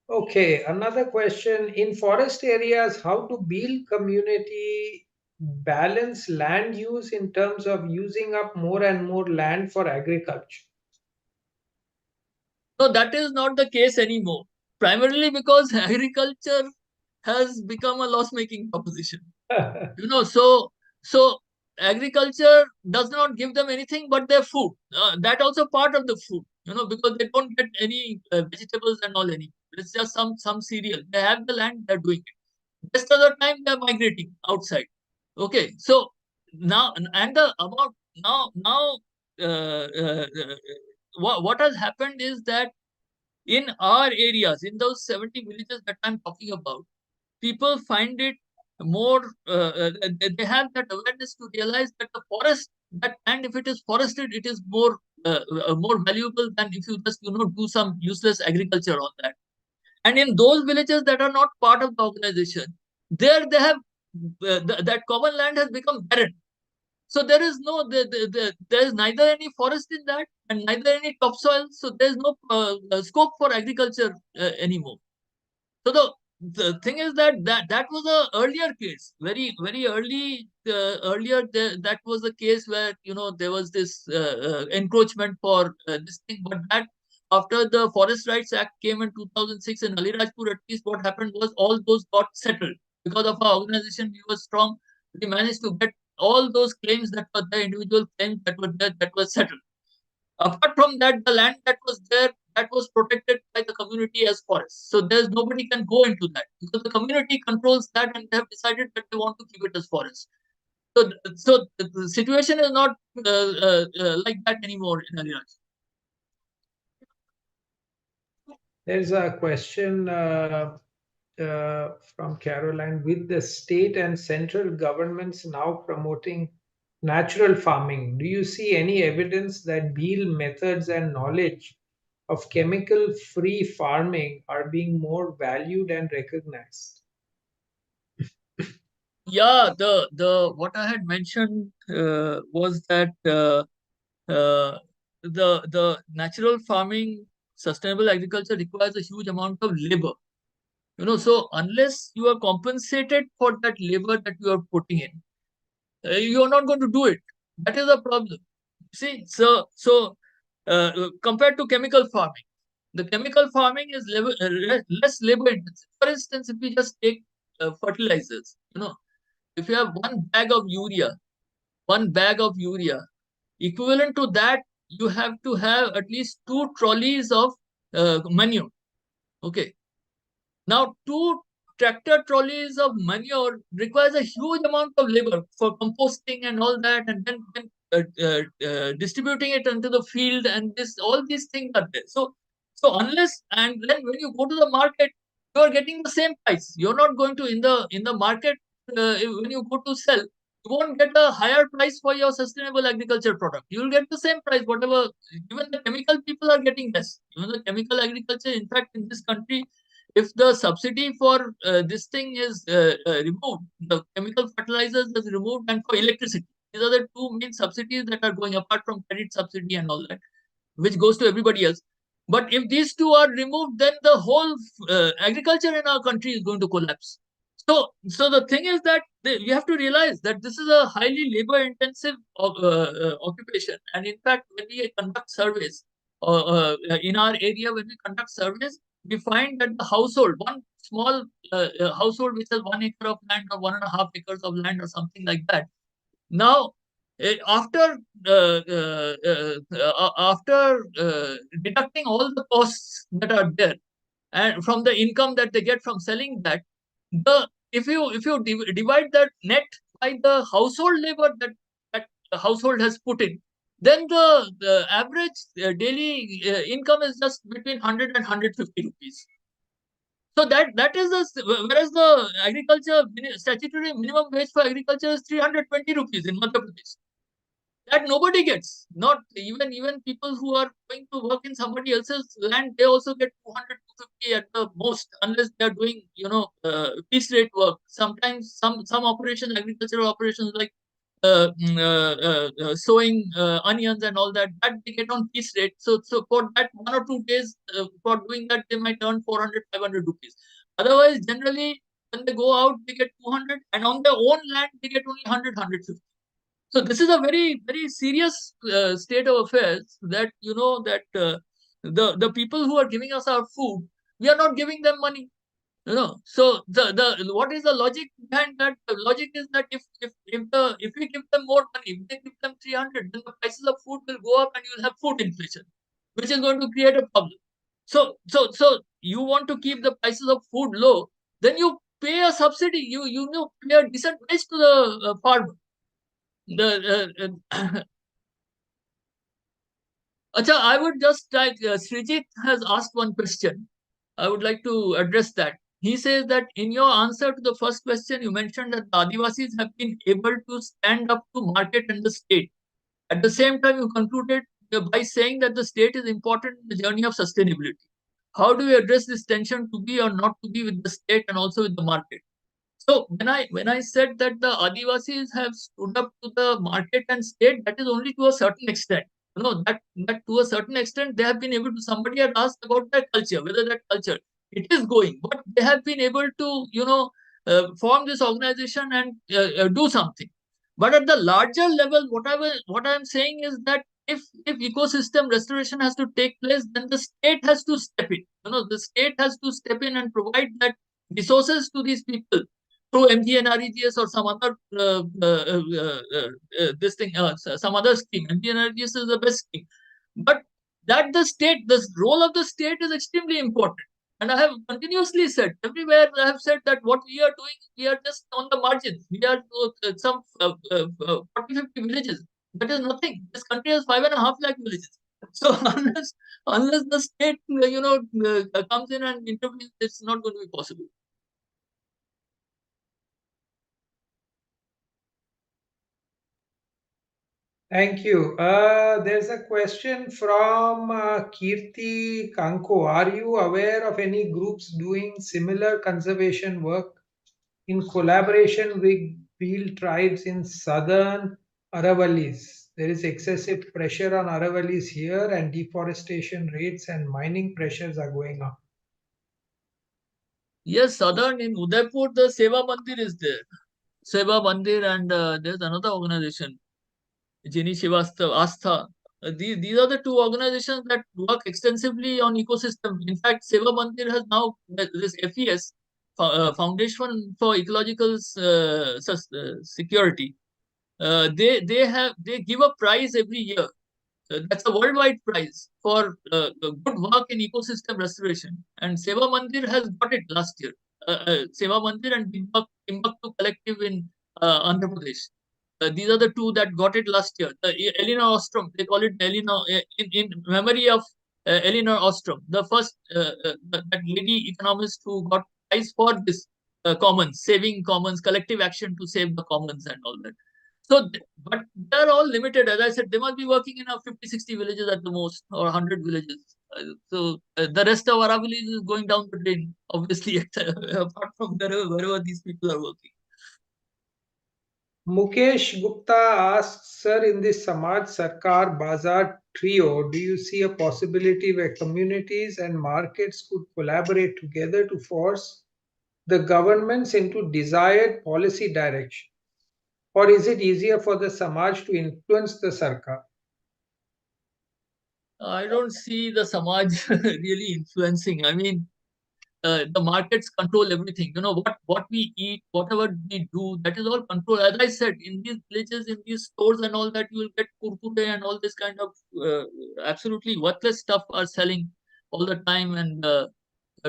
Okay, another question. In forest areas, how do Bhil community balance land use in terms of using up more and more land for agriculture? No, that is not the case anymore. Primarily because agriculture has become a loss-making proposition. So agriculture does not give them anything but their food. That also part of the food, because they don't get any vegetables and all any. It's just some cereal. They have the land, they're doing it. Rest of the time they're migrating outside. Okay, so now and the amount now what has happened is that in our areas, in those 70 villages that I'm talking about, people find it more, they have that awareness to realize that the forest, that and if it is forested, it is more valuable than if you just do some useless agriculture on that. And in those villages that are not part of the organization, there they have that common land has become barren. So there is there is neither any forest in that and neither any topsoil. So there is no scope for agriculture anymore. So the thing is that was a earlier case, very early. Earlier, that was the case where there was this encroachment for this thing, but that after the Forest Rights Act came in 2006 in Alirajpur, at least what happened was all those got settled because of our organization. We were strong. We managed to get all those claims that were there, individual claims that were there, that were settled. Apart from that, the land that was there, that was protected by the community as forest. So there's nobody can go into that because the community controls that and they have decided that they want to keep it as forest. So the situation is not like that anymore in Aliraj. There's a question from Caroline. With the state and central governments now promoting natural farming, do you see any evidence that Bhil methods and knowledge of chemical-free farming are being more valued and recognized? Yeah, the what I had mentioned was that the natural farming, sustainable agriculture requires a huge amount of labor. So unless you are compensated for that labor that you are putting in, you are not going to do it. That is the problem. See, compared to chemical farming, the chemical farming is less labor intensive. For instance, if we just take fertilizers, if you have one bag of urea, equivalent to that, you have to have at least 2 trolleys of manure. Okay. Now, 2 tractor trolleys of manure requires a huge amount of labor for composting and all that, and then distributing it into the field, and all these things are there. So unless and then when you go to the market, you are getting the same price. You're not going to in the market when you go to sell. You won't get a higher price for your sustainable agriculture product. You will get the same price, whatever. Even the chemical people are getting less. Even the chemical agriculture, in fact, in this country, if the subsidy for this thing is removed, the chemical fertilizers is removed, and for electricity, these are the two main subsidies that are going apart from credit subsidy and all that, which goes to everybody else. But if these two are removed, then the whole agriculture in our country is going to collapse. So the thing is that you have to realize that this is a highly labor-intensive occupation, and in fact, when we conduct surveys in our area, when we conduct surveys, we find that the household, one small household which has 1 acre of land or 1.5 acres of land or something like that. Now, after deducting all the costs that are there and from the income that they get from selling that, the if you divide that net by the household labor that the household has put in, then the average daily income is just between 100 and 150 rupees. So that is whereas the agriculture statutory minimum wage for agriculture is 320 rupees in Madhya Pradesh. That nobody gets. Not even people who are going to work in somebody else's land, they also get 200, 250 at the most, unless they are doing piece rate work. Sometimes some operations, agricultural operations like sowing onions and all that they get on piece rate. So for that 1 or 2 days, for doing that, they might earn 400, 500 rupees. Otherwise, generally, when they go out, they get 200, and on their own land, they get only 100, 150. So this is a very serious state of affairs, that that the people who are giving us our food, we are not giving them money. So the what is the logic behind that? The logic is that if we give them more money, if they give them 300, then the prices of food will go up and you will have food inflation, which is going to create a problem. So you want to keep the prices of food low, then you pay a subsidy. You know, pay a decent wage to the farmer. The Acha, I would just like Srijit has asked one question. I would like to address that. He says that in your answer to the first question, you mentioned that the Adivasis have been able to stand up to market and the state. At the same time, you concluded by saying that the state is important in the journey of sustainability. How do we address this tension to be or not to be with the state and also with the market? So when I said that the Adivasis have stood up to the market and state, that is only to a certain extent. That to a certain extent they have been able to. Somebody had asked about that culture, whether that culture it is going, but they have been able to form this organization and do something. But at the larger level, what I am saying is that if ecosystem restoration has to take place, then the state has to step in. The state has to step in and provide that resources to these people through MGNREGS or some other this thing, some other scheme. MGNREGS is the best scheme, but the role of the state is extremely important. And I have continuously said everywhere. I have said that what we are doing, we are just on the margins. We are some 40, 50 villages. That is nothing. This country has 5.5 lakh villages. So unless the state comes in and intervenes, it's not going to be possible. Thank you. There's a question from Kirti Kanko. Are you aware of any groups doing similar conservation work in collaboration with Bhil tribes in southern Aravalis? There is excessive pressure on Aravalis here, and deforestation rates and mining pressures are going up. Yes, southern in Udaipur, the Seva Mandir is there. Seva Mandir, and there's another organization, Jini Shivastha, Astha. These are the two organizations that work extensively on ecosystem. In fact, Seva Mandir has now this FES, Foundation for Ecological Security. They give a prize every year. That's a worldwide prize for good work in ecosystem restoration. And Seva Mandir has got it last year. Seva Mandir and Timbuktu Collective in Andhra Pradesh. These are the two that got it last year. Elinor Ostrom, they call it Elinor in memory of Elinor Ostrom, the first that lady economist who got prize for this commons, saving commons, collective action to save the commons and all that. So, but they're all limited. As I said, they must be working in 50, 60 villages at the most, or 100 villages. The rest of Aravallis is going down the drain, obviously, apart from wherever these people are working. Mukesh Gupta asks, Sir, in this Samaj Sarkar Bazar trio, do you see a possibility where communities and markets could collaborate together to force the governments into desired policy direction? Or is it easier for the Samaj to influence the Sarkar? I don't see the Samaj really influencing. I mean, the markets control everything. What we eat, whatever we do, that is all controlled. As I said, in these villages, in these stores and all that, you will get kurkure and all this kind of absolutely worthless stuff are selling all the time, and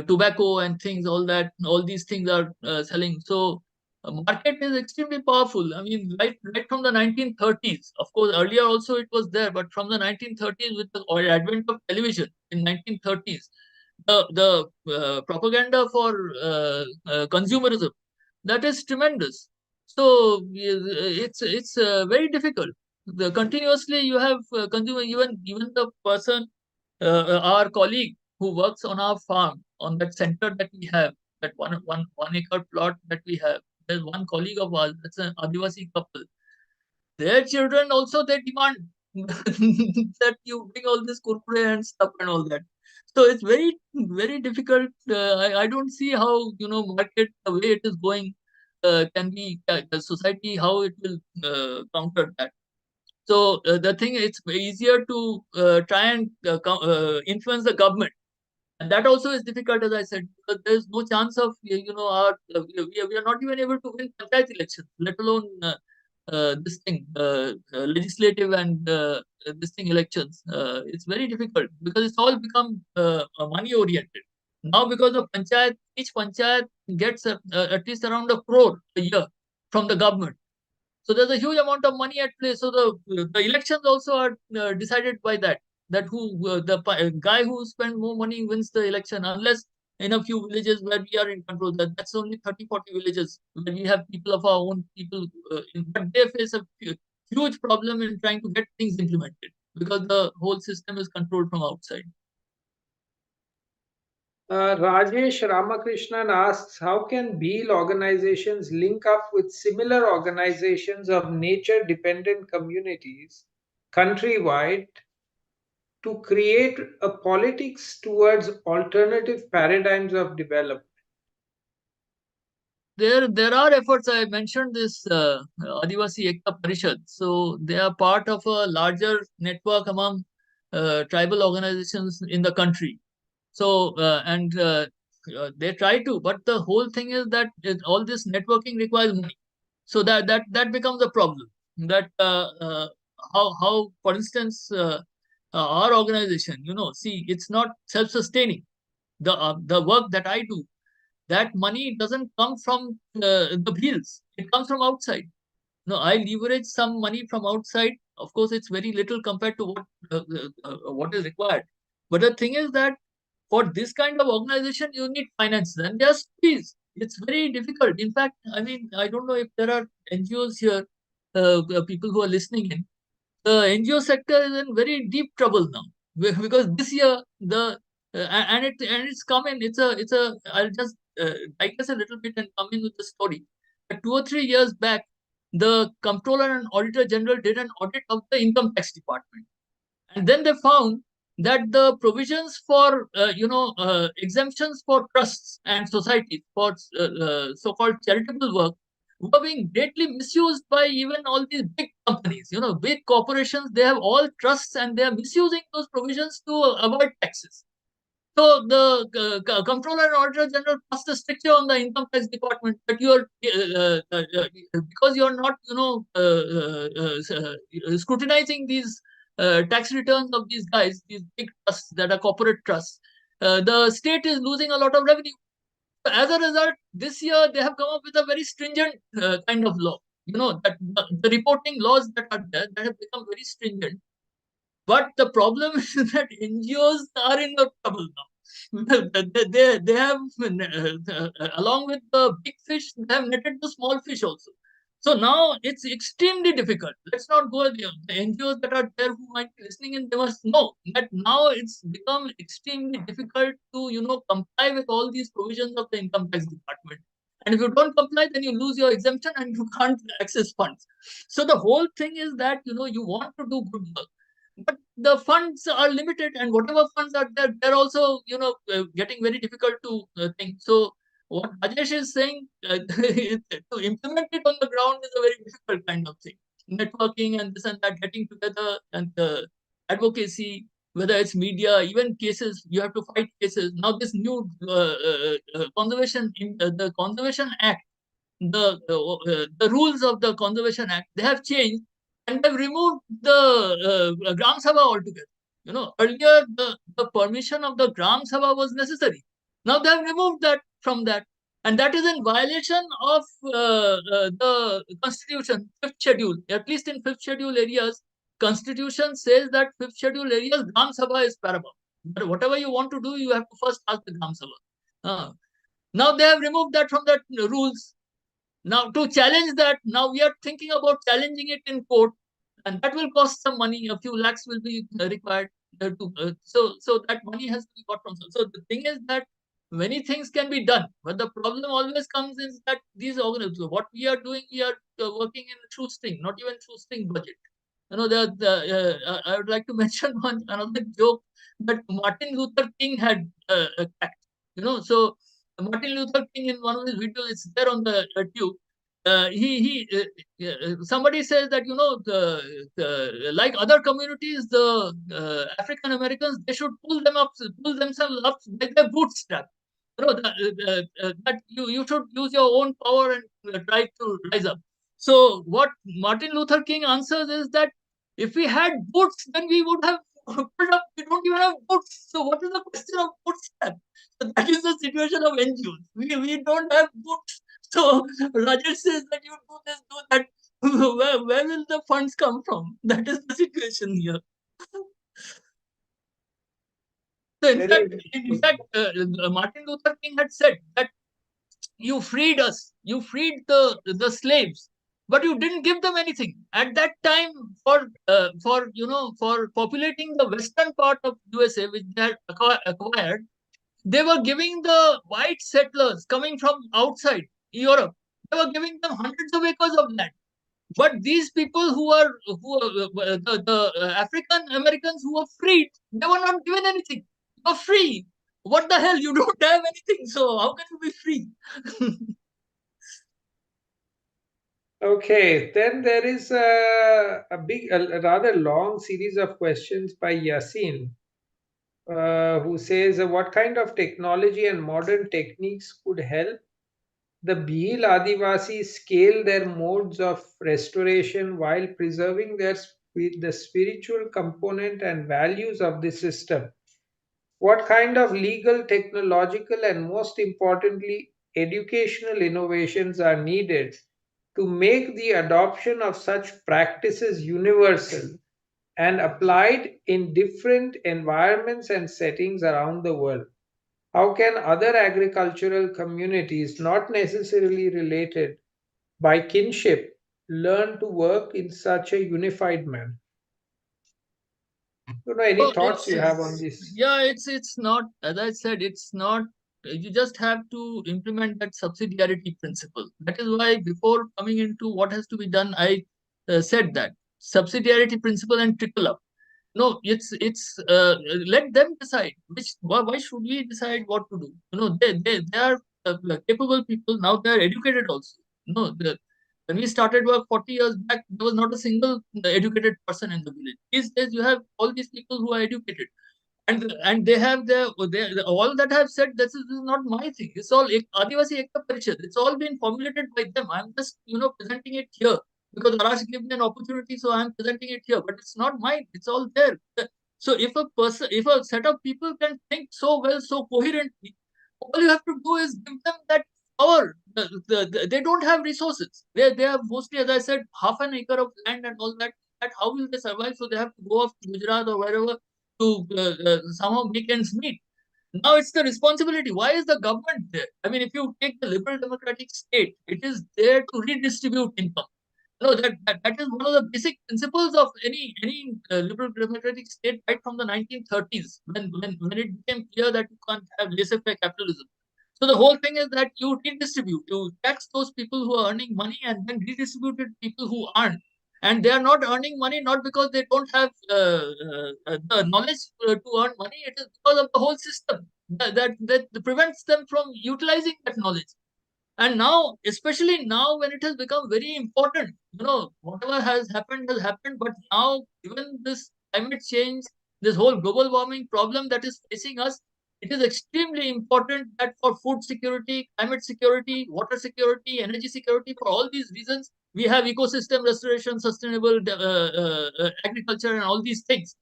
tobacco and things, all these things are selling. So market is extremely powerful. I mean, right from the 1930s. Of course, earlier also it was there, but from the 1930s, with the advent of television in 1930s, the propaganda for consumerism, that is tremendous. So it's very difficult. Continuously you have consumer, even the person, our colleague who works on our farm, on that center that we have, that one acre plot that we have. There's one colleague of ours, that's an Adivasi couple. Their children also, they demand that you bring all this kurkure and stuff and all that. So it's very, very difficult. I don't see how, market, the way it is going, can be, the society, how it will counter that. So the thing, it's easier to try and influence the government And that also is difficult, as I said, because there's no chance of, we are not even able to win panchayat elections, let alone this thing, legislative and this thing elections. It's very difficult because it's all become money oriented. Now, because of panchayat, each panchayat gets at least around 1 crore a year from the government. So there's a huge amount of money at play. So the elections also are decided by that. That guy who spends more money wins the election, unless in a few villages where we are in control. That's only 30, 40 villages where we have people of our own people. But they face a huge problem in trying to get things implemented because the whole system is controlled from outside. Rajesh Ramakrishnan asks, how can Bhil organizations link up with similar organizations of nature dependent communities countrywide to create a politics towards alternative paradigms of development? There are efforts. I mentioned this Adivasi Ekta Parishad. So they are part of a larger network among tribal organizations in the country. So and they try to, but the whole thing is that all this networking requires money. So that becomes a problem. That how for instance our organization, see, it's not self-sustaining. The work that I do, that money doesn't come from the bills. It comes from outside. No, I leverage some money from outside. Of course, it's very little compared to what is required. But the thing is that for this kind of organization, you need finances, and there's fees. It's very difficult. In fact, I mean, I don't know if there are NGOs here, people who are listening in. The NGO sector is in very deep trouble now because this year it's come in. It's a. I'll just digress a little bit and come in with the story. 2 or 3 years back, the Comptroller and Auditor General did an audit of the Income Tax Department, and then they found that the provisions for exemptions for trusts and societies for so-called charitable work were being greatly misused by even all these big companies. Big corporations, they have all trusts and they are misusing those provisions to avoid taxes. So the Comptroller and Auditor General passed a stricture on the Income Tax Department that you are because you are not scrutinizing these tax returns of these guys, these big trusts that are corporate trusts. The state is losing a lot of revenue. As a result, this year they have come up with a very stringent kind of law. That the reporting laws that are there, that have become very stringent. But the problem is that NGOs are in the trouble now. They have, along with the big fish, they have netted the small fish also. So now it's extremely difficult. Let's not go there. The NGOs that are there who might be listening in, they must know that now it's become extremely difficult to, comply with all these provisions of the Income Tax Department. And if you don't comply, then you lose your exemption and you can't access funds. So the whole thing is that, you want to do good work, but the funds are limited, and whatever funds are there, they're also getting very difficult to think. So what Rajesh is saying, to implement it on the ground is a very difficult kind of thing. Networking and this and that, getting together, and advocacy, whether it's media, even cases, you have to fight cases. Now this new the Conservation Act, the rules of the Conservation Act, they have changed, and they've removed the Gram Sabha altogether. Earlier the permission of the Gram Sabha was necessary. Now they have removed that from that, and that is in violation of the Constitution, fifth schedule. At least in fifth schedule areas, Constitution says that fifth schedule areas Gram Sabha is paramount. But whatever you want to do, you have to first ask the Gram Sabha. Now they have removed that from the rules. Now, to challenge that, now we are thinking about challenging it in court, and that will cost some money. A few lakhs will be required so that money has to be got from. So the thing is that many things can be done, but the problem always comes is that these organizations, what we are doing, we are working in shoestring, not even shoestring budget. I would like to mention another joke that Martin Luther King had attacked. So Martin Luther King, in one of his videos, it's there on the tube. somebody says that, like other communities, the African Americans, they should pull themselves up by their bootstrap. That you should use your own power and try to rise up. So what Martin Luther King answers is that if we had boots, then we would have pulled up. We don't even have boots. So what is the question of bootstrap? So that is the situation of NGOs. We don't have boots. So Rajesh says that you do this, do that. Where will the funds come from? That is the situation here. So Martin Luther King had said that you freed us, you freed the slaves, but you didn't give them anything. At that time, for populating the western part of USA, which they had acquired, they were giving the white settlers coming from outside Europe. They were giving them hundreds of acres of land. But these people the African Americans who were freed, they were not given anything. They were free. What the hell? You don't have anything, so how can you be free? Okay, then there is a rather long series of questions by Yasin, who says, what kind of technology and modern techniques could help the Bhil Adivasis scale their modes of restoration while preserving the spiritual component and values of the system? What kind of legal, technological, and most importantly, educational innovations are needed to make the adoption of such practices universal and applied in different environments and settings around the world? How can other agricultural communities, not necessarily related by kinship, learn to work in such a unified manner? Any So thoughts you have on this? yeah, it's not, as I said, it's not. You just have to implement that subsidiarity principle. That is why before coming into what has to be done, I said that subsidiarity principle and trickle up. No, it's let them decide why should we decide what to do. They are capable people now. They are educated also. When we started work 40 years back, there was not a single educated person in the village. These days you have all these people who are educated, and they have all that I have said. This is not my thing. It's all Adivasi Ekta Parishad. It's all been formulated by them. I'm just presenting it here because Arash gave me an opportunity, so I'm presenting it here. But it's not mine. It's all there. So if a set of people can think so well, so coherently, all you have to do is give them that power. They don't have resources. They have mostly, as I said, half an acre of land and all that. That how will they survive? So they have to go off to Gujarat or wherever to somehow make ends meet. Now it's the responsibility. Why is the government there? I mean, if you take the liberal democratic state, it is there to redistribute income. No, that is one of the basic principles of any liberal democratic state right from the 1930s, when it became clear that you can't have laissez-faire capitalism. So the whole thing is that you redistribute, you tax those people who are earning money and then redistribute it to people who aren't. And they are not earning money not because they don't have the knowledge to earn money. It is because of the whole system that prevents them from utilizing that knowledge. And now, especially now when it has become very important, whatever has happened. But now, given this climate change, this whole global warming problem that is facing us, it is extremely important that for food security, climate security, water security, energy security, for all these reasons, we have ecosystem restoration, sustainable agriculture, and all these things.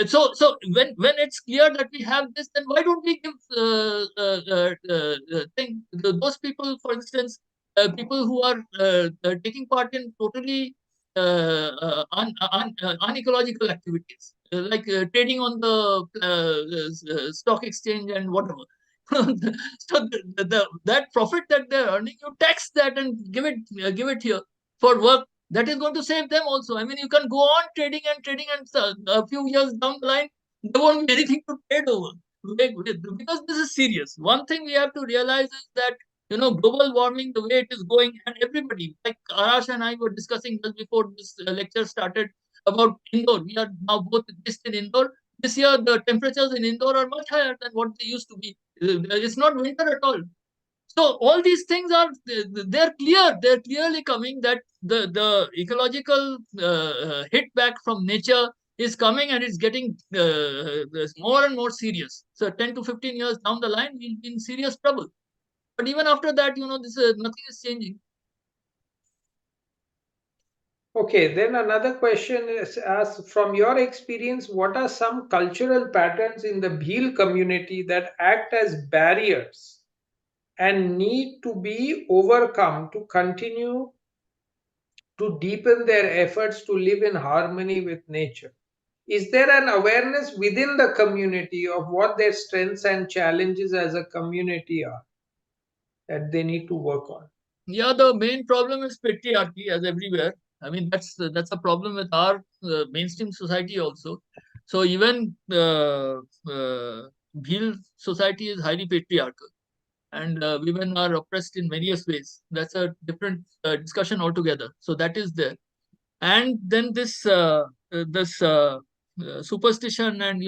So when it's clear that we have this, then why don't we give those people, for instance, people who are taking part in totally unecological activities, like trading on the stock exchange and whatever. So that profit that they're earning, you tax that and give it here for work that is going to save them also. I mean, you can go on trading, and a few years down the line, there won't be anything to trade over. Because this is serious. One thing we have to realize is that, global warming, the way it is going, and everybody, like Arash and I were discussing just before this lecture started about Indore. We are now both based in Indore. This year, the temperatures in Indore are much higher than what they used to be. It's not winter at all. So all these things are they're clear. They're clearly coming that the ecological hit back from nature is coming, and it's getting more and more serious. So 10 to 15 years down the line, we'll be in serious trouble. But even after that, this nothing is changing. Okay, then another question is asked from your experience, what are some cultural patterns in the Bhil community that act as barriers and need to be overcome to continue to deepen their efforts to live in harmony with nature? Is there an awareness within the community of what their strengths and challenges as a community are that they need to work on? Yeah, the main problem is patriarchy, as everywhere. I mean, that's a problem with our mainstream society also. So even Bhil society is highly patriarchal, and women are oppressed in various ways. That's a different discussion altogether. So that is there. And then this superstition, and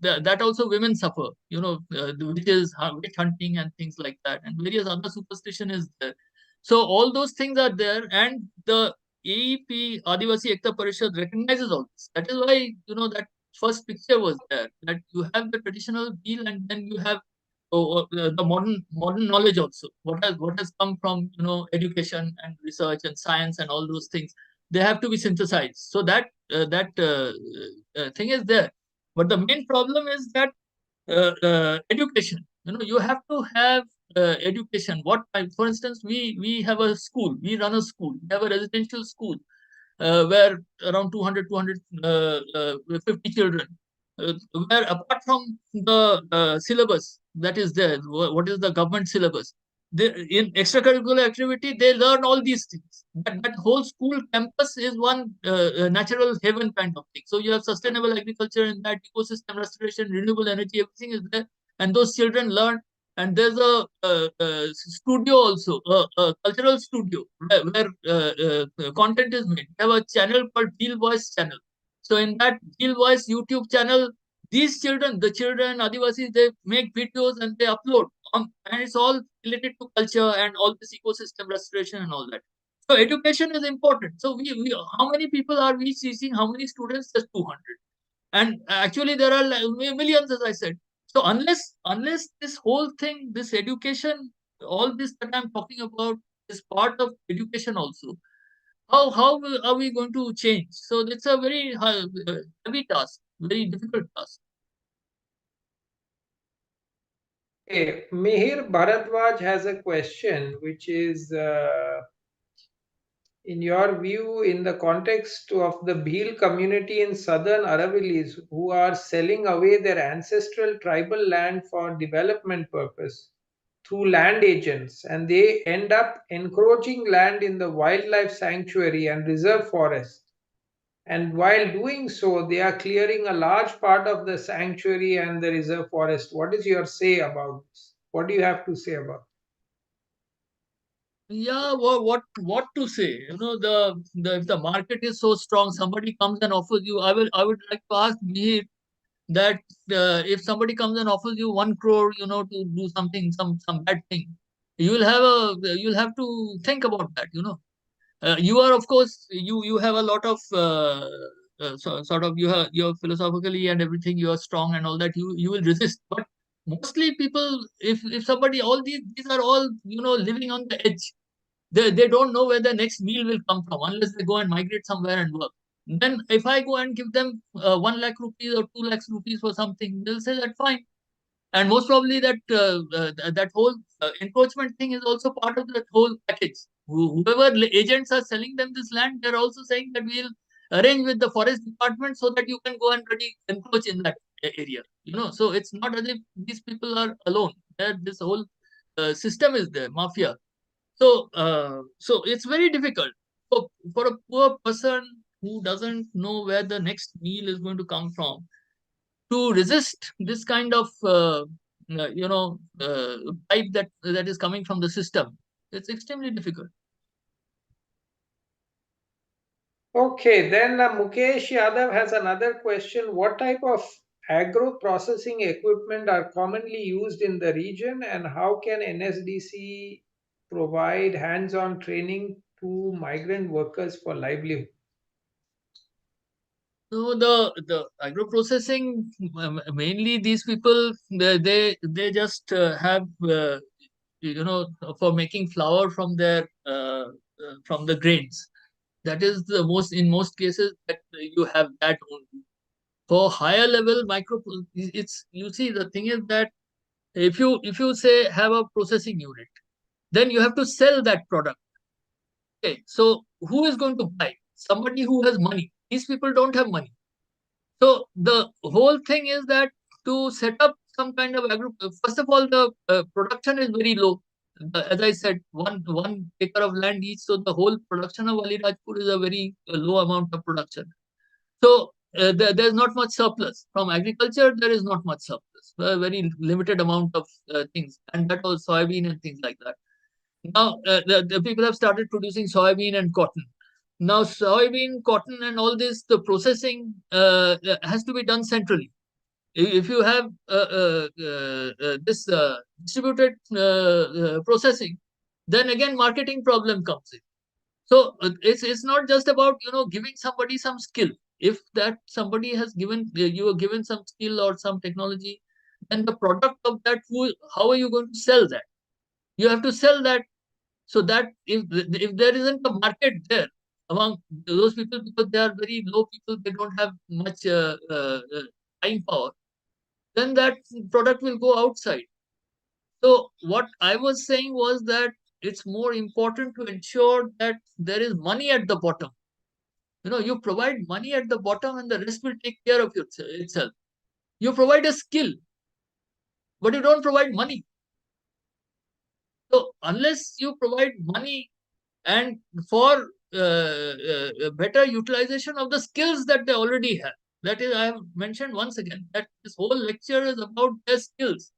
that also women suffer, which is witch hunting and things like that, and various other superstition is there. So all those things are there, and the AEP, Adivasi Ekta Parishad, recognizes all this. That is why that first picture was there, that you have the traditional deal, and then you have the modern knowledge also, what has come from education and research and science and all those things. They have to be synthesized, so that thing is there. But the main problem is that education, you have to have education. For instance, we have a school, we run a school, we have a residential school where around 250 children, where apart from the syllabus that is there, what is the government syllabus, in extracurricular activity, they learn all these things. That whole school campus is one natural haven kind of thing. So you have sustainable agriculture in that, ecosystem restoration, renewable energy, everything is there. And those children learn. And there's a studio also, a cultural studio where content is made. We have a channel called Bhil Voice channel. So in that Bhil Voice YouTube channel, these children, the children, Adivasis, they make videos and they upload. And it's all related to culture and all this ecosystem restoration and all that. So education is important. So we how many people are we teaching? How many students? Just 200. And actually there are millions, as I said. So unless this whole thing, this education, all this that I'm talking about is part of education also, how are we going to change? So it's a very heavy task, very difficult task. Okay, Mihir Bharadwaj has a question, which is in your view, in the context of the Bhil community in southern Aravallis who are selling away their ancestral tribal land for development purpose through land agents, and they end up encroaching land in the wildlife sanctuary and reserve forest. And while doing so, they are clearing a large part of the sanctuary and the reserve forest. What is your say about this? What do you have to say about Yeah, what to say? The if the market is so strong, somebody comes and offers you. I would like to ask me that if somebody comes and offers you 1 crore, to do something, some bad thing, you'll have to think about that. You are, of course, you have a lot of sort of, you're philosophically and everything, you are strong and all that, you will resist. But mostly people, if somebody, all these are all living on the edge. They don't know where the next meal will come from unless they go and migrate somewhere and work. Then if I go and give them 1 lakh rupees or 2 lakhs rupees for something, they'll say that fine. And most probably that whole encroachment thing is also part of that whole package. Whoever agents are selling them this land, they're also saying that we'll arrange with the forest department so that you can go and really encroach in that area. So it's not as if these people are alone. This whole system is there, mafia. So it's very difficult for a poor person who doesn't know where the next meal is going to come from to resist this kind of pipe that is coming from the system. It's extremely difficult. Okay, then Mukesh Yadav has another question. What type of agro processing equipment are commonly used in the region, and how can NSDC provide hands-on training to migrant workers for livelihood? So the agro processing, mainly these people, they just have for making flour from the grains. That is the most, in most cases, that you have that only. For higher level micro, it's, you see, the thing is that if you say have a processing unit, then you have to sell that product. Okay, so who is going to buy? Somebody who has money. These people don't have money. So the whole thing is that to set up some kind of agro, first of all, the production is very low. As I said, one acre of land each, so the whole production of Alirajpur is a very low amount of production. So there's not much surplus from agriculture. There is not much surplus. A very limited amount of things, and that was soybean and things like that. Now the people have started producing soybean and cotton. Now soybean, cotton, and all this, the processing has to be done centrally. If you have this distributed processing, then again marketing problem comes in. So it's not just about giving somebody some skill. If that somebody has given you are given some skill or some technology, then the product of that, how are you going to sell that? You have to sell that, so that if there isn't a market there among those people, because they are very low people, they don't have much buying power, then that product will go outside. So what I was saying was that it's more important to ensure that there is money at the bottom. You provide money at the bottom, and the rest will take care of itself. You provide a skill, but you don't provide money. So unless you provide money and for better utilization of the skills that they already have. That is, I have mentioned once again that this whole lecture is about their skills,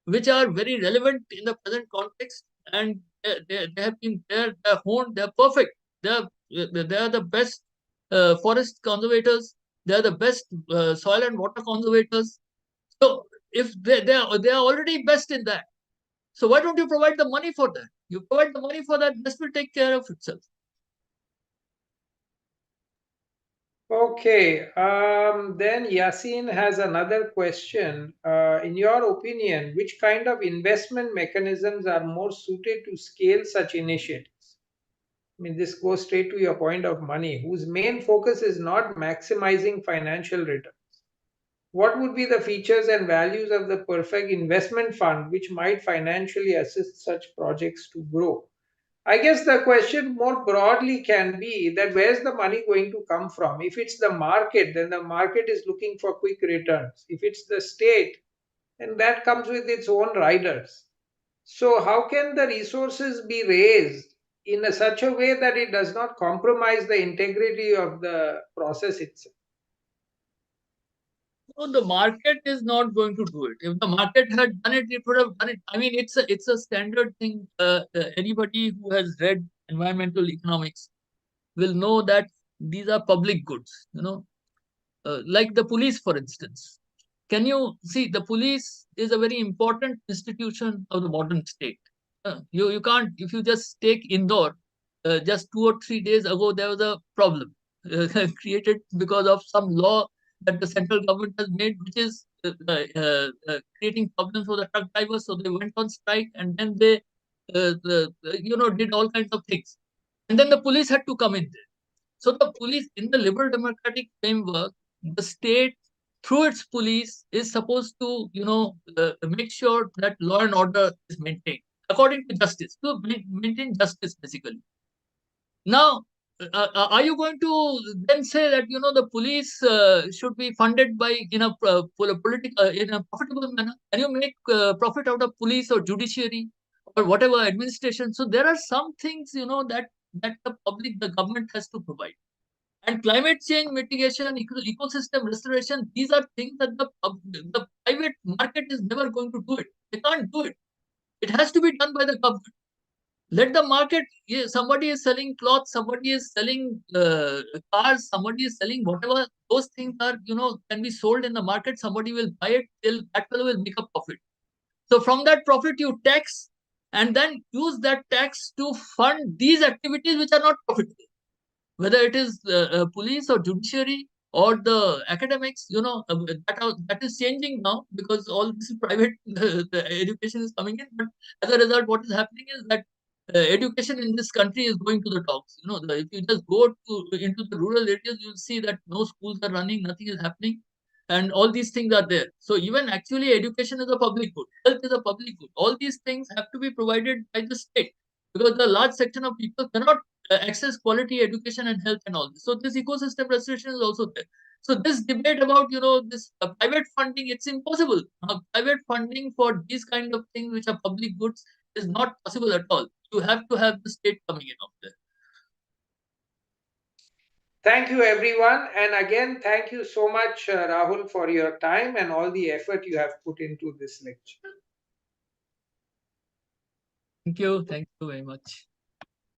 which are very relevant in the present context, and they have been there, they're honed, they're perfect. They are the best forest conservators. They are the best soil and water conservators. So if they are already best in that, so why don't you provide the money for that? You provide the money for that, this will take care of itself. Okay, then Yasin has another question. In your opinion, which kind of investment mechanisms are more suited to scale such initiatives? I mean, this goes straight to your point of money, whose main focus is not maximizing financial return. What would be the features and values of the perfect investment fund which might financially assist such projects to grow? I guess the question more broadly can be that where's the money going to come from? If it's the market, then the market is looking for quick returns. If it's the state, then that comes with its own riders. So, how can the resources be raised in such a way that it does not compromise the integrity of the process itself? So the market is not going to do it. If the market had done it, it would have done it. I mean, it's a standard thing. Anybody who has read environmental economics will know that these are public goods. Like the police, for instance. Can you see, the police is a very important institution of the modern state. You can't, if you just take Indore, just 2 or 3 days ago there was a problem created because of some law that the central government has made, which is creating problems for the truck drivers. So they went on strike, and then they did all kinds of things, and then the police had to come in there. So the police, in the liberal democratic framework, the state through its police is supposed to, make sure that law and order is maintained according to justice, to maintain justice basically. Now, are you going to then say that the police should be funded by in a political in a profitable manner? Can you make profit out of police or judiciary or whatever administration? So there are some things that the government has to provide. And climate change mitigation, ecosystem restoration, these are things that the private market is never going to do it. They can't do it. It has to be done by the government. Let the market. Somebody is selling clothes, somebody is selling cars, somebody is selling whatever. Those things are, can be sold in the market. Somebody will buy it. That fellow will make a profit. So from that profit, you tax, and then use that tax to fund these activities which are not profitable, whether it is police or judiciary or the academics. That is changing now, because all this is private. The education is coming in, but as a result, what is happening is that education in this country is going to the dogs. If you just go into the rural areas, you'll see that no schools are running, nothing is happening, and all these things are there. So even actually, education is a public good, health is a public good. All these things have to be provided by the state, because the large section of people cannot access quality education and health and all this. So this ecosystem restoration is also there. So this debate about this private funding, it's impossible. Private funding for these kind of things which are public goods is not possible at all. You have to have the state coming in out there. Thank you, everyone. And again, thank you so much, Rahul, for your time and all the effort you have put into this lecture. Thank you very much.